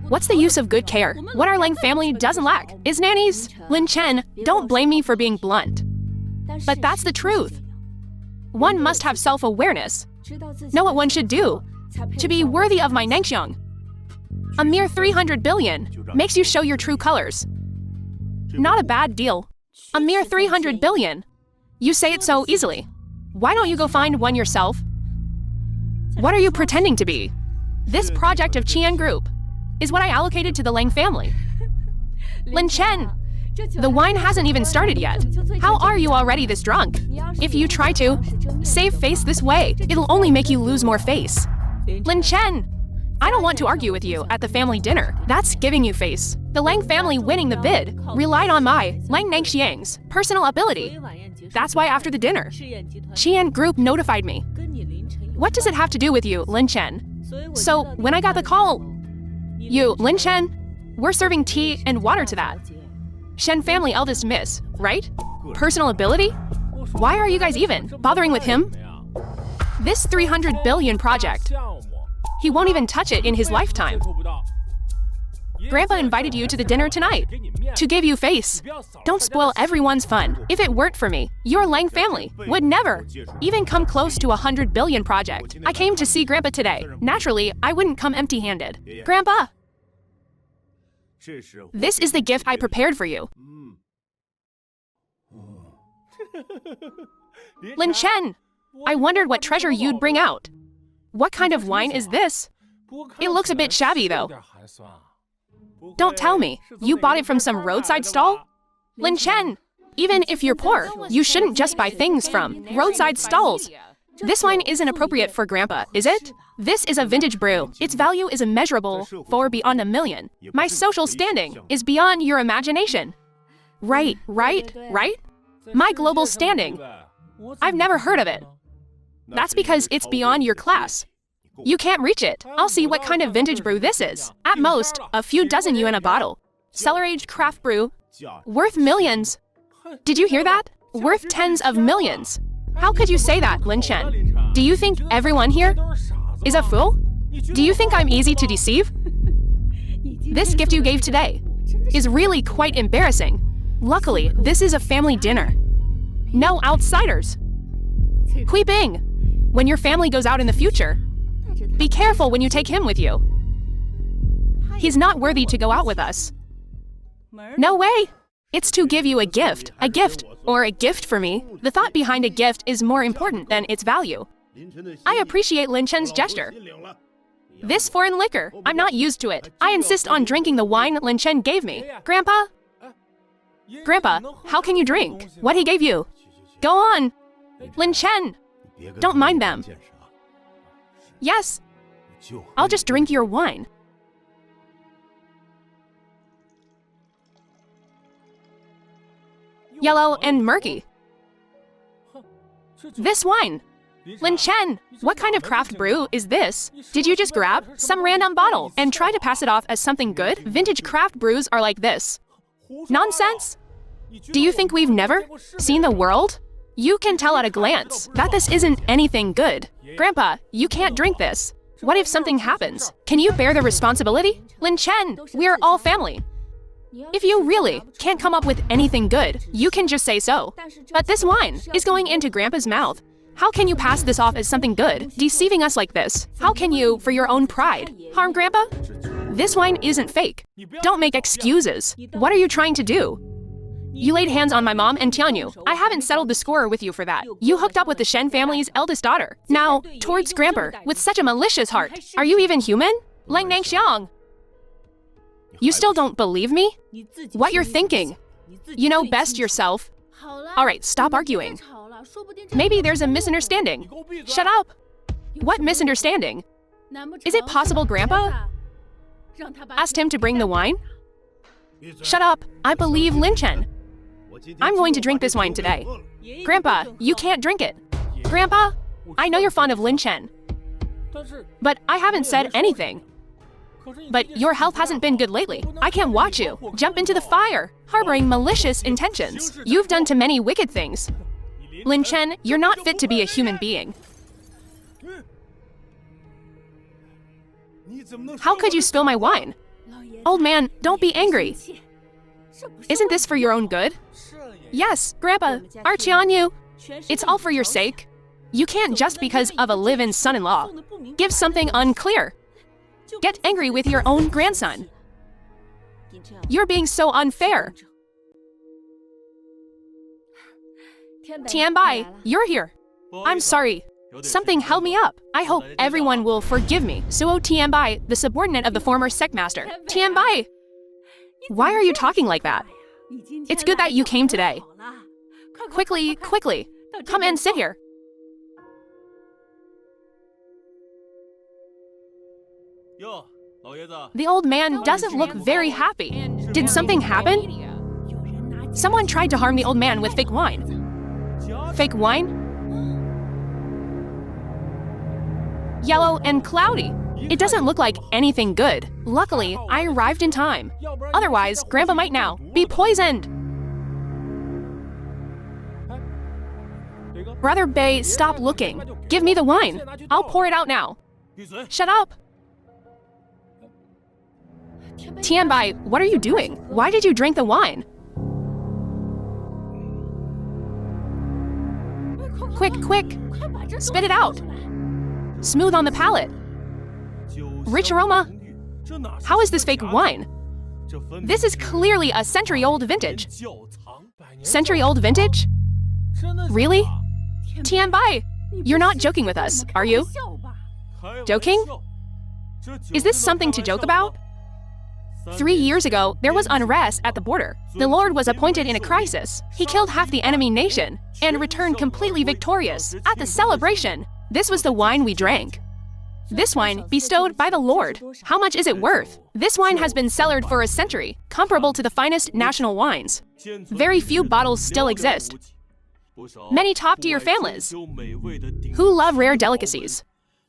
What's the use of good care? What our Lang family doesn't lack is nannies. Lin Chen, don't blame me for being blunt. But that's the truth. One must have self-awareness. Know what one should do to be worthy of my Nangxiang. A mere 300 billion makes you show your true colors. Not a bad deal. A mere 300 billion. You say it so easily. Why don't you go find one yourself? What are you pretending to be? This project of Chian Group is what I allocated to the Lang family. Lin Chen, the wine hasn't even started yet. How are you already this drunk? If you try to save face this way, it'll only make you lose more face. Lin Chen, I don't want to argue with you at the family dinner. That's giving you face. The Lang family winning the bid relied on my, Lang Nangxiang's, personal ability. That's why after the dinner, Chian Group notified me. What does it have to do with you, Lin Chen? So when I got the call, you, Lin Chen, we're serving tea and water to that. Shen family eldest miss, right? Personal ability? Why are you guys even bothering with him? This 300 billion project, he won't even touch it in his lifetime. Grandpa invited you to the dinner tonight to give you face. Don't spoil everyone's fun. If it weren't for me, your Lang family would never even come close to a 100 billion project. I came to see Grandpa today. Naturally, I wouldn't come empty-handed. Grandpa, this is the gift I prepared for you. Lin Chen, I wondered what treasure you'd bring out. What kind of wine is this? It looks a bit shabby, though. Don't tell me, you bought it from some roadside stall? Lin Chen, even if you're poor, you shouldn't just buy things from roadside stalls. This wine isn't appropriate for Grandpa, is it? This is a vintage brew. Its value is immeasurable, for beyond $1 million. My social standing is beyond your imagination. Right? My global standing. I've never heard of it. That's because it's beyond your class. You can't reach it. I'll see what kind of vintage brew this is. At most, a few dozen yuan a bottle. Cellar-aged craft brew, worth millions. Did you hear that? Worth tens of millions. How could you say that, Lin Chen? Do you think everyone here is a fool? Do you think I'm easy to deceive? This gift you gave today is really quite embarrassing. Luckily, this is a family dinner. No outsiders. Kui Bing, when your family goes out in the future, be careful when you take him with you. He's not worthy to go out with us. No way! It's to give you a gift, or a gift for me. The thought behind a gift is more important than its value. I appreciate Lin Chen's gesture. This foreign liquor, I'm not used to it. I insist on drinking the wine Lin Chen gave me. Grandpa? Grandpa, how can you drink what he gave you? Go on! Lin Chen! Don't mind them. Yes, I'll just drink your wine. Yellow and murky. This wine. Lin Chen, what kind of craft brew is this? Did you just grab some random bottle and try to pass it off as something good? Vintage craft brews are like this. Nonsense? Do you think we've never seen the world? You can tell at a glance that this isn't anything good. Grandpa, you can't drink this. What if something happens? Can you bear the responsibility? Lin Chen, we're all family. If you really can't come up with anything good, you can just say so. But this wine is going into Grandpa's mouth. How can you pass this off as something good, deceiving us like this? How can you, for your own pride, harm Grandpa? This wine isn't fake. Don't make excuses. What are you trying to do? You laid hands on my mom and Tianyu. I haven't settled the score with you for that. You hooked up with the Shen family's eldest daughter. Now, towards Grandpa, with such a malicious heart. Are you even human? Lang Nang Xiang. You still don't believe me? What you're thinking? You know best yourself. Alright, stop arguing. Maybe there's a misunderstanding. Shut up. What misunderstanding? Is it possible Grandpa asked him to bring the wine? Shut up. I believe Lin Chen. I'm going to drink this wine today. Grandpa, you can't drink it. Grandpa, I know you're fond of Lin Chen, but I haven't said anything. But your health hasn't been good lately. I can't watch you jump into the fire, harboring malicious intentions. You've done too many wicked things. Lin Chen, you're not fit to be a human being. How could you spill my wine? Old man, don't be angry. Isn't this for your own good? Yes, Grandpa, our Tianyu. It's all for your sake. You can't just because of a live-in son-in-law give something unclear. Get angry with your own grandson. You're being so unfair. Tianbai, you're here. I'm sorry. Something held me up. I hope everyone will forgive me. Suo Tianbai, the subordinate of the former sectmaster. Tianbai! Why are you talking like that? It's good that you came today. Quickly, quickly. Come and sit here. The old man doesn't look very happy. Did something happen? Someone tried to harm the old man with fake wine. Fake wine? Yellow and cloudy. It doesn't look like anything good. Luckily, I arrived in time. Otherwise, Grandpa might now be poisoned. Brother Bei, stop looking. Give me the wine. I'll pour it out now. Shut up. Tianbai, what are you doing? Why did you drink the wine? Quick, quick. Spit it out. Smooth on the palate. Rich aroma. How is this fake wine? This is clearly a century-old vintage. Century-old vintage? Really? Tianbai, you're not joking with us, are you? Joking? Is this something to joke about? 3 years ago, there was unrest at the border. The Lord was appointed in a crisis. He killed half the enemy nation and returned completely victorious at the celebration. This was the wine we drank. This wine bestowed by the Lord. How much is it worth? This wine has been cellared for a century, comparable to the finest national wines. Very few bottles still exist. Many top-tier families who love rare delicacies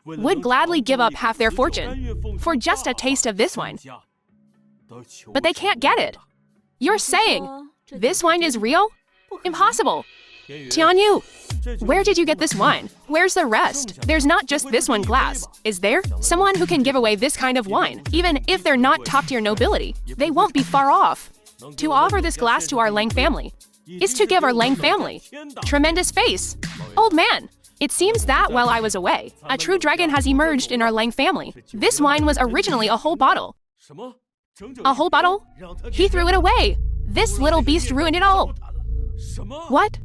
would gladly give up half their fortune for just a taste of this wine. But they can't get it. You're saying this wine is real? Impossible. Tianyu, where did you get this wine? Where's the rest? There's not just this one glass, is there? Someone who can give away this kind of wine, even if they're not top-tier nobility, they won't be far off. To offer this glass to our Lang family is to give our Lang family tremendous face. Old man, it seems that while I was away, a true dragon has emerged in our Lang family. This wine was originally a whole bottle. A whole bottle? He threw it away. This little beast ruined it all. What?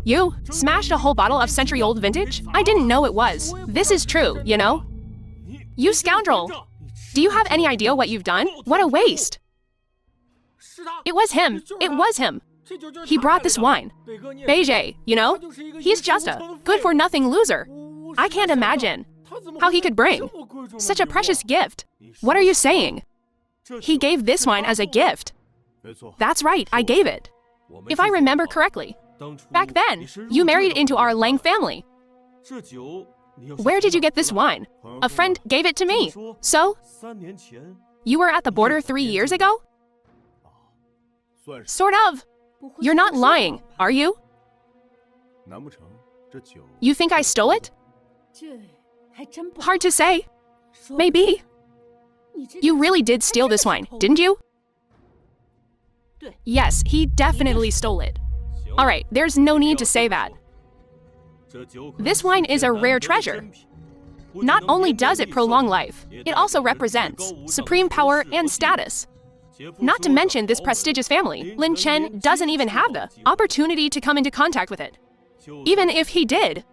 You smashed a whole bottle of century-old vintage? I didn't know it was. This is true, you know? You scoundrel! Do you have any idea what you've done? What a waste! It was him. It was him. He brought this wine. Beige, you know? He's just a good-for-nothing loser. I can't imagine how he could bring such a precious gift. What are you saying? He gave this wine as a gift. That's right, I gave it. If I remember correctly. Back then, you married into our Lang family. Where did you get this wine? A friend gave it to me. So? You were at the border 3 years ago? Sort of. You're not lying, are you? You think I stole it? Hard to say. Maybe. You really did steal this wine, didn't you? Yes, he definitely stole it. Alright, there's no need to say that. This wine is a rare treasure. Not only does it prolong life, it also represents supreme power and status. Not to mention this prestigious family, Lin Chen doesn't even have the opportunity to come into contact with it. Even if he did,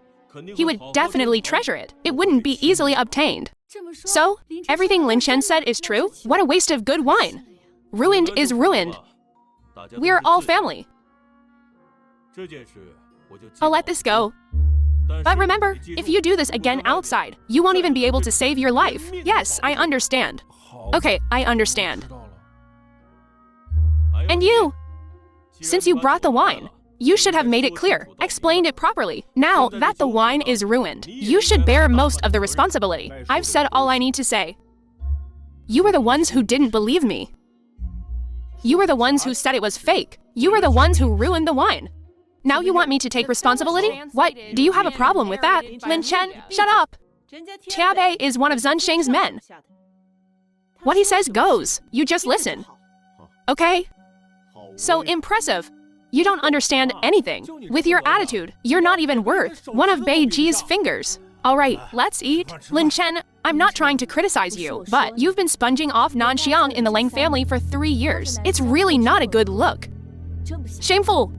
he would definitely treasure it. It wouldn't be easily obtained. So, everything Lin Chen said is true? What a waste of good wine. Ruined is ruined. We are all family. I'll let this go. But remember, if you do this again outside, you won't even be able to save your life. Yes, I understand. Okay, I understand. And you? Since you brought the wine, you should have made it clear, explained it properly. Now that the wine is ruined, you should bear most of the responsibility. I've said all I need to say. You were the ones who didn't believe me. You were the ones who said it was fake. You were the ones who ruined the wine. Now you want me to take responsibility? What? Do you have a problem with that? Lin Chen, shut up! Tiabe is one of Zheng's men. What he says goes. You just listen. Okay? So impressive. You don't understand anything. With your attitude, you're not even worth one of Beiji's fingers. Alright, let's eat. Lin Chen, I'm not trying to criticize you, but you've been sponging off Nanxiang in the Lang family for 3 years. It's really not a good look. Shameful.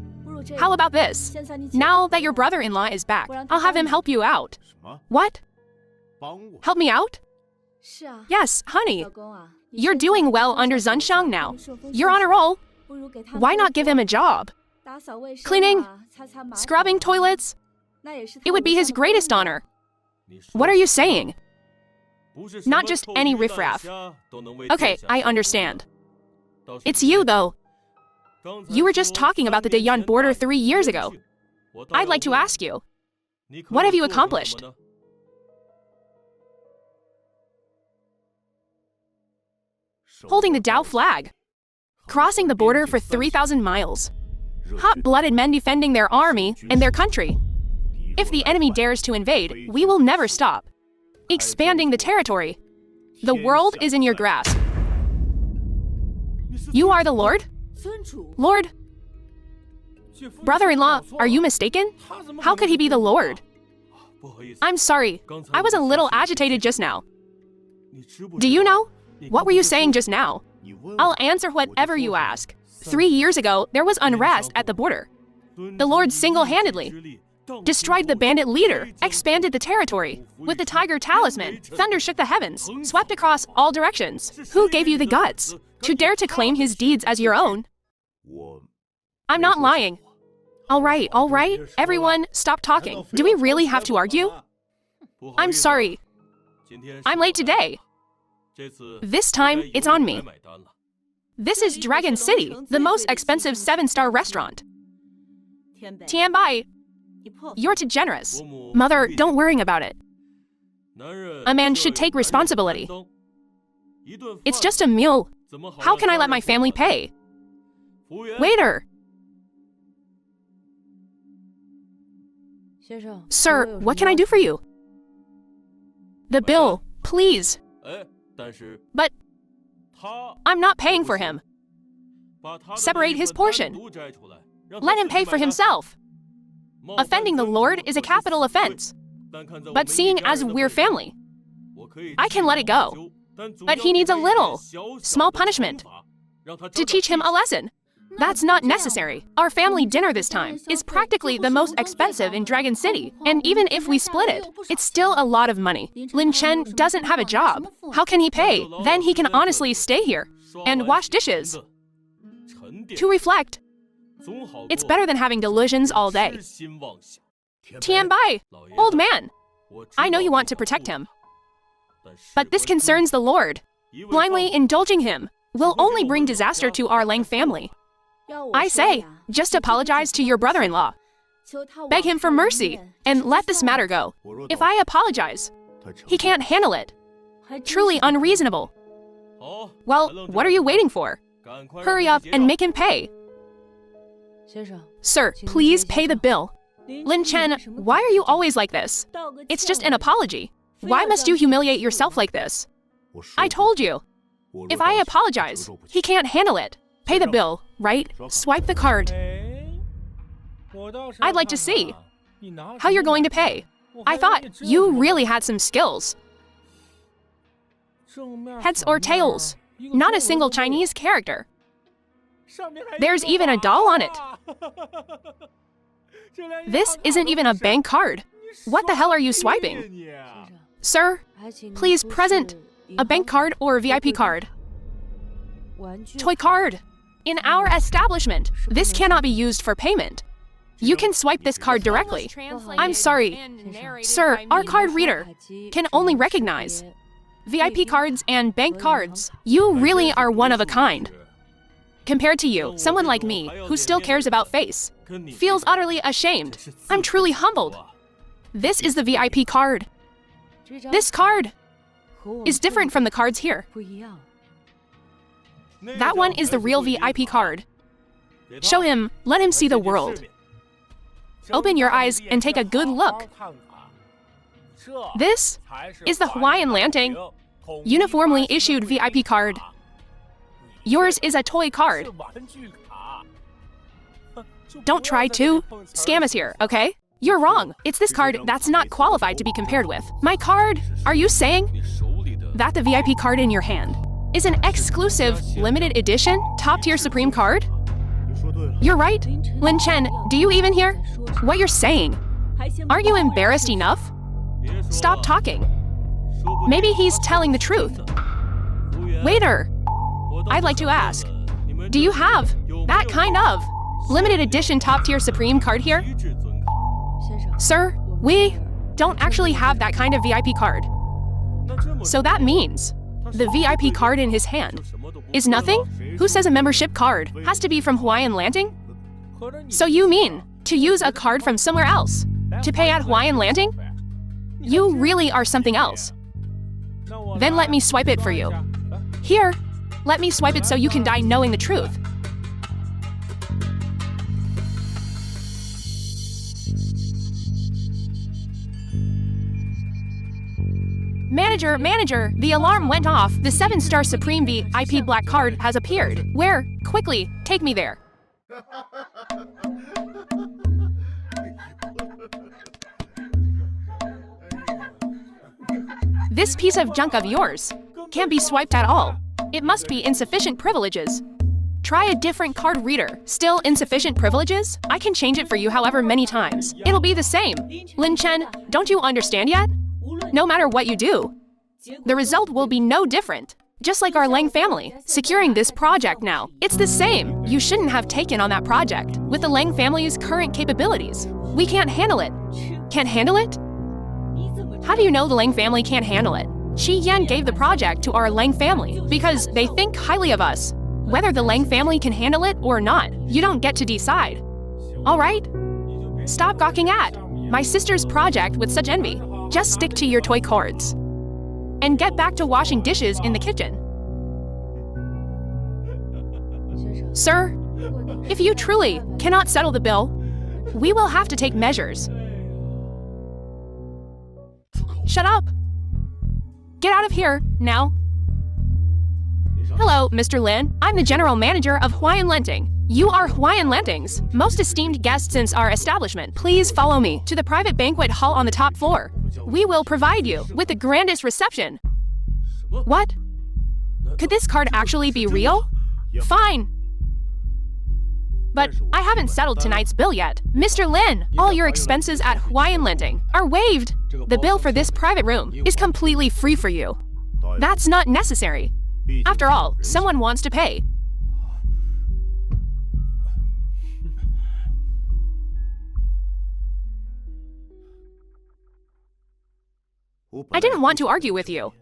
How about this? Now that your brother-in-law is back, I'll have him help you out. What? Help me out? Yes, honey. You're doing well under Zhengshang now. You're on a roll. Why not give him a job? Cleaning? Scrubbing toilets? It would be his greatest honor. What are you saying? Not just any riffraff. Okay, I understand. It's you, though. You were just talking about the Dayan border 3 years ago. I'd like to ask you, what have you accomplished? Holding the Dao flag. Crossing the border for 3,000 miles. Hot-blooded men defending their army and their country. If the enemy dares to invade, we will never stop. Expanding the territory. The world is in your grasp. You are the Lord? Lord? Brother-in-law, are you mistaken? How could he be the Lord? I'm sorry, I was a little agitated just now. Do you know? What were you saying just now? I'll answer whatever you ask. 3 years ago, there was unrest at the border. The Lord single-handedly destroyed the bandit leader, expanded the territory. With the Tiger Talisman, thunder shook the heavens, swept across all directions. Who gave you the guts to dare to claim his deeds as your own? I'm not lying. All right, everyone, stop talking. Do we really have to argue? I'm sorry. I'm late today. This time, it's on me. This is Dragon City, the most expensive 7-star restaurant. Tianbai, you're too generous. Mother, don't worry about it. A man should take responsibility. It's just a meal. How can I let my family pay? Waiter! Sir, what can I do for you? The bill, please. But I'm not paying for him. Separate his portion. Let him pay for himself. Offending the Lord is a capital offense. But seeing as we're family, I can let it go. But he needs a little, small punishment to teach him a lesson. That's not necessary. Our family dinner this time is practically the most expensive in Dragon City. And even if we split it, it's still a lot of money. Lin Chen doesn't have a job. How can he pay? Then he can honestly stay here and wash dishes. To reflect. It's better than having delusions all day. Tianbai, old man. I know you want to protect him. But this concerns the Lord. Blindly indulging him will only bring disaster to our Lang family. I say, just apologize to your brother-in-law. Beg him for mercy, and let this matter go. If I apologize, he can't handle it. Truly unreasonable. Well, what are you waiting for? Hurry up and make him pay. Sir, please pay the bill. Lin Chen, why are you always like this? It's just an apology. Why must you humiliate yourself like this? I told you. If I apologize, he can't handle it. Pay the bill, right? Swipe the card. I'd like to see how you're going to pay. I thought you really had some skills. Heads or tails? Not a single Chinese character. There's even a doll on it. This isn't even a bank card. What the hell are you swiping? Sir, please present a bank card or VIP card. Toy card. In our establishment, this cannot be used for payment. You can swipe this card directly. I'm sorry. Sir, our card reader can only recognize VIP cards and bank cards. You really are one of a kind. Compared to you, someone like me, who still cares about face, feels utterly ashamed. I'm truly humbled. This is the VIP card. This card is different from the cards here. That one is the real VIP card. Show him, let him see the world. Open your eyes and take a good look. This is the Hawaiian Landing uniformly issued VIP card. Yours is a toy card. Don't try to scam us here, okay? You're wrong. It's this card that's not qualified to be compared with. My card? Are you saying that the VIP card in your hand is an exclusive, limited edition, top-tier Supreme card? You're right. Lin Chen, do you even hear what you're saying? Aren't you embarrassed enough? Stop talking. Maybe he's telling the truth. Waiter, I'd like to ask, do you have that kind of limited edition top-tier Supreme card here? Sir, we don't actually have that kind of VIP card. So that means the VIP card in his hand is nothing? Who says a membership card has to be from Hawaiian Landing? So you mean to use a card from somewhere else to pay at Hawaiian Landing? You really are something else. Then let me swipe it for you. Here, let me swipe it so you can die knowing the truth. Manager, the alarm went off. The 7-star Supreme VIP black card has appeared. Where? Quickly, take me there. This piece of junk of yours can't be swiped at all. It must be insufficient privileges. Try a different card reader. Still insufficient privileges? I can change it for you however many times. It'll be the same. Lin Chen, don't you understand yet? No matter what you do, the result will be no different. Just like our Lang family, securing this project now. It's the same. You shouldn't have taken on that project. With the Lang family's current capabilities, we can't handle it. Can't handle it? How do you know the Lang family can't handle it? Chian gave the project to our Lang family because they think highly of us. Whether the Lang family can handle it or not, you don't get to decide. All right? Stop gawking at my sister's project with such envy. Just stick to your toy cards and get back to washing dishes in the kitchen. Sir, if you truly cannot settle the bill, we will have to take measures. Shut up. Get out of here, now. Hello, Mr. Lin. I'm the general manager of Hawaiian Landing. You are Hawaiian Landing's most esteemed guest since our establishment. Please follow me to the private banquet hall on the top floor. We will provide you with the grandest reception. What? Could this card actually be real? Fine. But I haven't settled tonight's bill yet. Mr. Lin, all your expenses at Hawaiian Landing are waived. The bill for this private room is completely free for you. That's not necessary. After all, someone wants to pay. I didn't want to argue with you,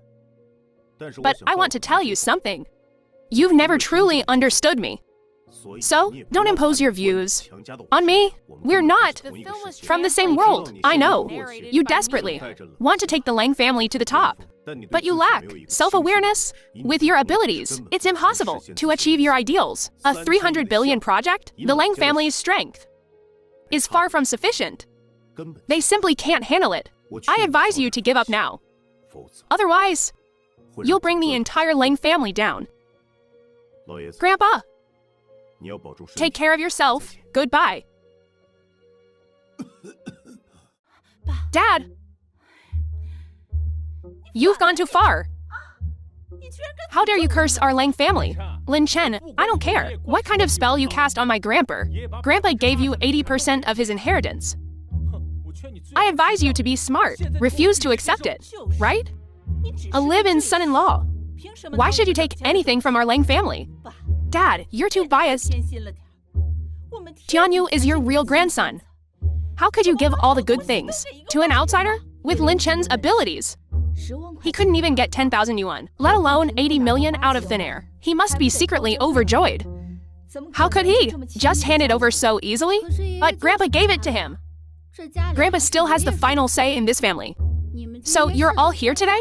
but I want to tell you something. You've never truly understood me. So, don't impose your views on me. We're not from the same world. I know. You desperately want to take the Lang family to the top. But you lack self-awareness. With your abilities, it's impossible to achieve your ideals. A 300 billion project? The Lang family's strength is far from sufficient. They simply can't handle it. I advise you to give up now. Otherwise, you'll bring the entire Lang family down. Grandpa, take care of yourself. Goodbye. Dad, you've gone too far. How dare you curse our Lang family? Lin Chen, I don't care what kind of spell you cast on my grandpa. Grandpa gave you 80% of his inheritance. I advise you to be smart. Refuse to accept it, right? A live-in son-in-law. Why should you take anything from our Lang family? Dad, you're too biased. Tianyu is your real grandson. How could you give all the good things to an outsider with Lin Chen's abilities? He couldn't even get 10,000 yuan, let alone 80 million out of thin air. He must be secretly overjoyed. How could he just hand it over so easily? But Grandpa gave it to him. Grandpa still has the final say in this family. So you're all here today?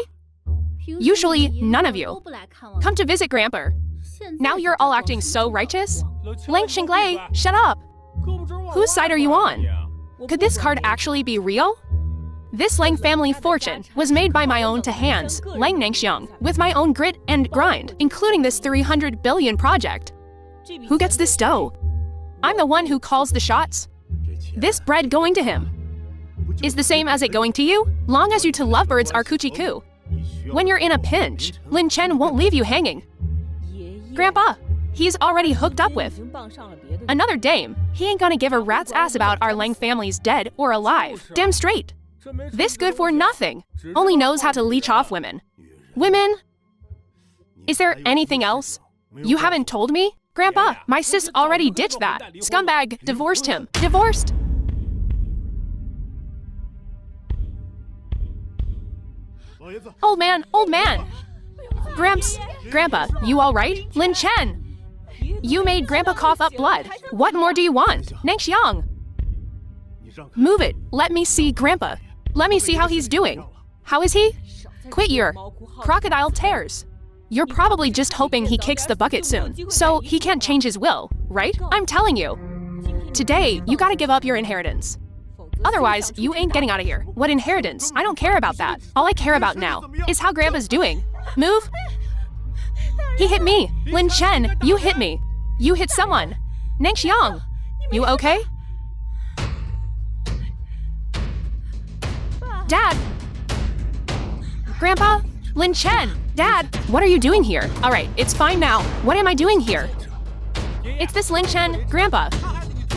Usually, none of you come to visit Grandpa. Now you're all acting so righteous? Lang Xinglei, shut up! Whose side are you on? Could this card actually be real? This Lang family fortune was made by my own two hands, Lang Nangxiang, with my own grit and grind, including this 300 billion project. Who gets this dough? I'm the one who calls the shots. This bread going to him is the same as it going to you, long as you two lovebirds are coochie-coo. When you're in a pinch, Lin Chen won't leave you hanging. Grandpa, he's already hooked up with another dame. He ain't gonna give a rat's ass about our Lang family's dead or alive. Damn straight. This good for nothing. Only knows how to leech off women. Women? Is there anything else you haven't told me? Grandpa, my sis already ditched that. Scumbag divorced him. Divorced. Old man, old man. Gramps, Grandpa, you all right? Lin Chen, you made Grandpa cough up blood. What more do you want? Nangxiang, move it. Let me see Grandpa. Let me see how he's doing. How is he? Quit your crocodile tears. You're probably just hoping he kicks the bucket soon, so he can't change his will, right? I'm telling you. Today, you gotta give up your inheritance. Otherwise, you ain't getting out of here. What inheritance? I don't care about that. All I care about now is how Grandpa's doing. Move. He hit me. Lin Chen, you hit me. You hit someone. Nangxiang, you okay? Dad! Grandpa? Lin Chen! Dad! What are you doing here? Alright, it's fine now. What am I doing here? It's this Lin Chen, Grandpa.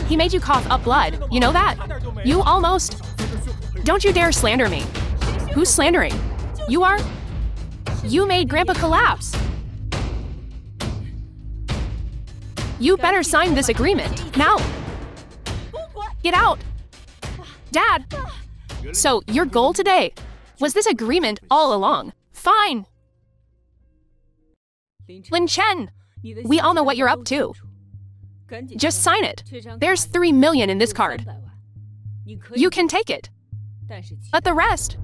He made you cough up blood. You know that? You almost... Don't you dare slander me. Who's slandering? You are? You made Grandpa collapse. You better sign this agreement. Now! Get out! Dad! So, your goal today was this agreement all along. Fine. Lin Chen, we all know what you're up to. Just sign it. There's 3 million in this card. You can take it. But the rest,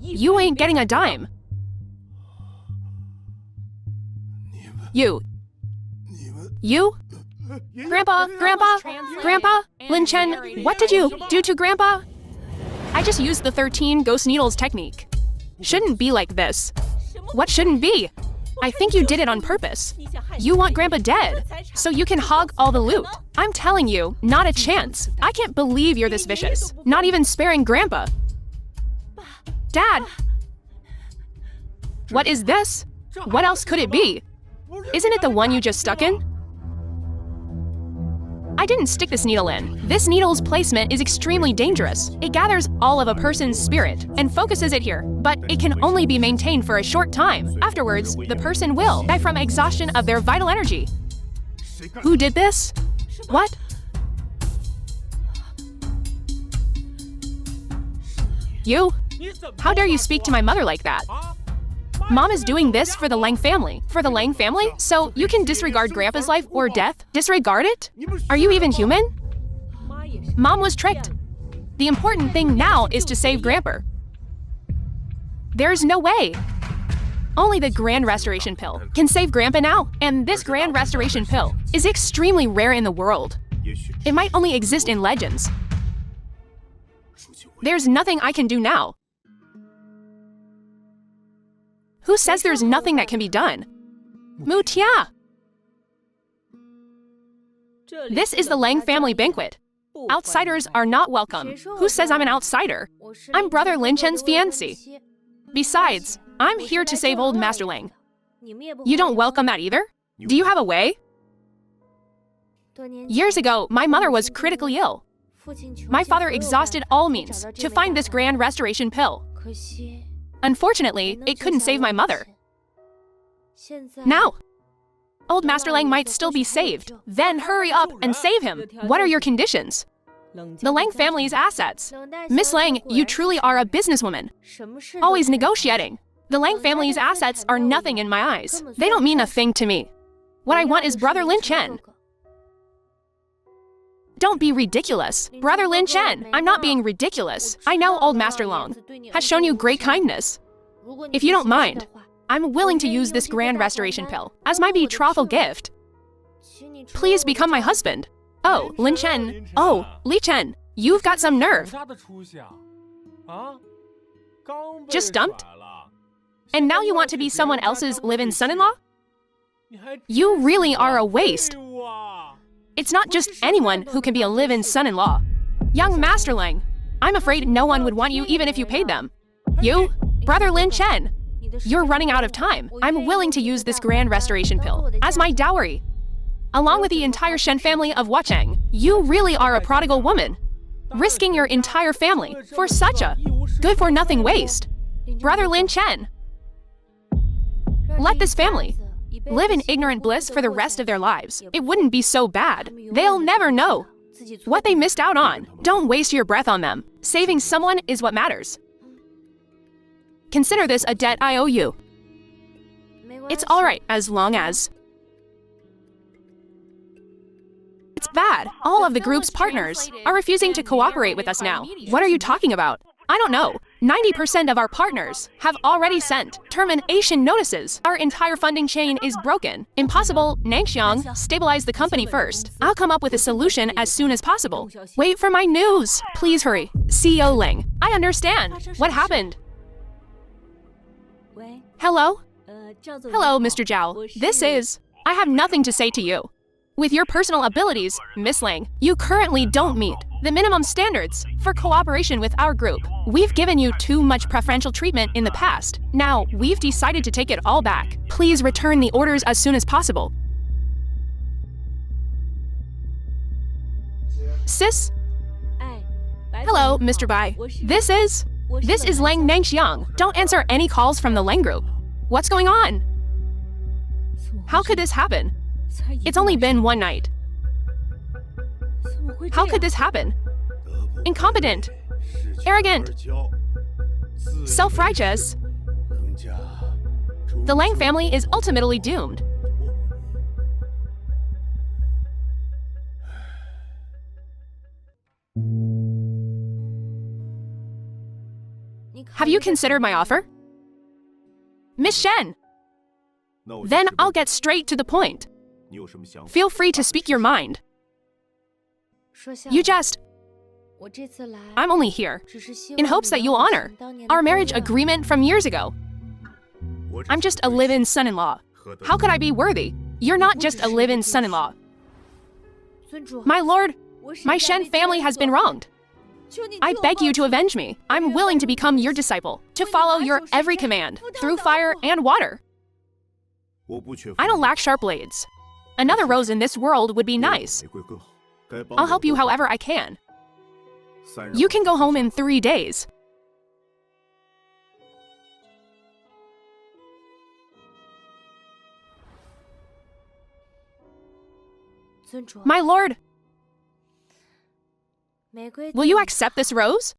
you ain't getting a dime. You. Grandpa, Lin Chen, what did you do to Grandpa? I just used the 13 ghost needles technique. Shouldn't be like this. What shouldn't be? I think you did it on purpose. You want Grandpa dead, so you can hog all the loot. I'm telling you, not a chance. I can't believe you're this vicious. Not even sparing Grandpa. Dad! What is this? What else could it be? Isn't it the one you just stuck in? I didn't stick this needle in. This needle's placement is extremely dangerous. It gathers all of a person's spirit and focuses it here, but it can only be maintained for a short time. Afterwards, the person will die from exhaustion of their vital energy. Who did this? What? You? How dare you speak to my mother like that? Mom is doing this for the Lang family. For the Lang family? So you can disregard Grandpa's life or death? Disregard it? Are you even human? Mom was tricked. The important thing now is to save Grandpa. There's no way. Only the Grand Restoration Pill can save Grandpa now, and this Grand Restoration Pill is extremely rare in the world. It might only exist in legends. There's nothing I can do now. Who says there's nothing that can be done? Mutia! This is the Lang family banquet. Outsiders are not welcome. Who says I'm an outsider? I'm brother Lin Chen's fiancé. Besides, I'm here to save old Master Lang. You don't welcome that either? Do you have a way? Years ago, my mother was critically ill. My father exhausted all means to find this Grand Restoration Pill. Unfortunately, it couldn't save my mother. Now, old Master Lang might still be saved. Then hurry up and save him. What are your conditions? The Lang family's assets. Miss Lang, you truly are a businesswoman. Always negotiating. The Lang family's assets are nothing in my eyes. They don't mean a thing to me. What I want is brother Lin Chen. Don't be ridiculous. Brother Lin Chen, I'm not being ridiculous. I know old Master Lang has shown you great kindness. If you don't mind, I'm willing to use this Grand Restoration Pill as my betrothal gift. Please become my husband. Oh, Lin Chen. Oh, Li Chen. You've got some nerve. Just dumped? And now you want to be someone else's live-in son-in-law? You really are a waste. It's not just anyone who can be a live-in son-in-law. Young Master Lang, I'm afraid no one would want you even if you paid them. You, brother Lin Chen, you're running out of time. I'm willing to use this Grand Restoration Pill as my dowry. Along with the entire Shen family of Huacheng, you really are a prodigal woman, risking your entire family for such a good-for-nothing waste. Brother Lin Chen, let this family live in ignorant bliss for the rest of their lives. It wouldn't be so bad. They'll never know what they missed out on. Don't waste your breath on them. Saving someone is what matters. Consider this a debt I owe you. It's alright as long as it's bad. All of the group's partners are refusing to cooperate with us now. What are you talking about? I don't know. 90% of our partners have already sent termination notices. Our entire funding chain is broken. Impossible. Nangxiang, stabilize the company first. I'll come up with a solution as soon as possible. Wait for my news. Please hurry. CEO Ling, I understand. What happened? Hello? Hello, Mr. Zhao. This is... I have nothing to say to you. With your personal abilities, Miss Lang, you currently don't meet the minimum standards for cooperation with our group. We've given you too much preferential treatment in the past. Now, we've decided to take it all back. Please return the orders as soon as possible. Sis? Hello, Mr. Bai. This is Lang Nangxiang. Don't answer any calls from the Lang group. What's going on? How could this happen? It's only been one night. How could this happen? Incompetent, arrogant, self-righteous. The Lang family is ultimately doomed. Have you considered my offer? Miss Shen! Then I'll get straight to the point. Feel free to speak your mind. I'm only here in hopes that you'll honor our marriage agreement from years ago. I'm just a live-in son-in-law. How could I be worthy? You're not just a live-in son-in-law. My lord, my Shen family has been wronged. I beg you to avenge me. I'm willing to become your disciple, to follow your every command, through fire and water. I don't lack sharp blades. Another rose in this world would be nice. I'll help you however I can. You can go home in 3 days. My lord, will you accept this rose?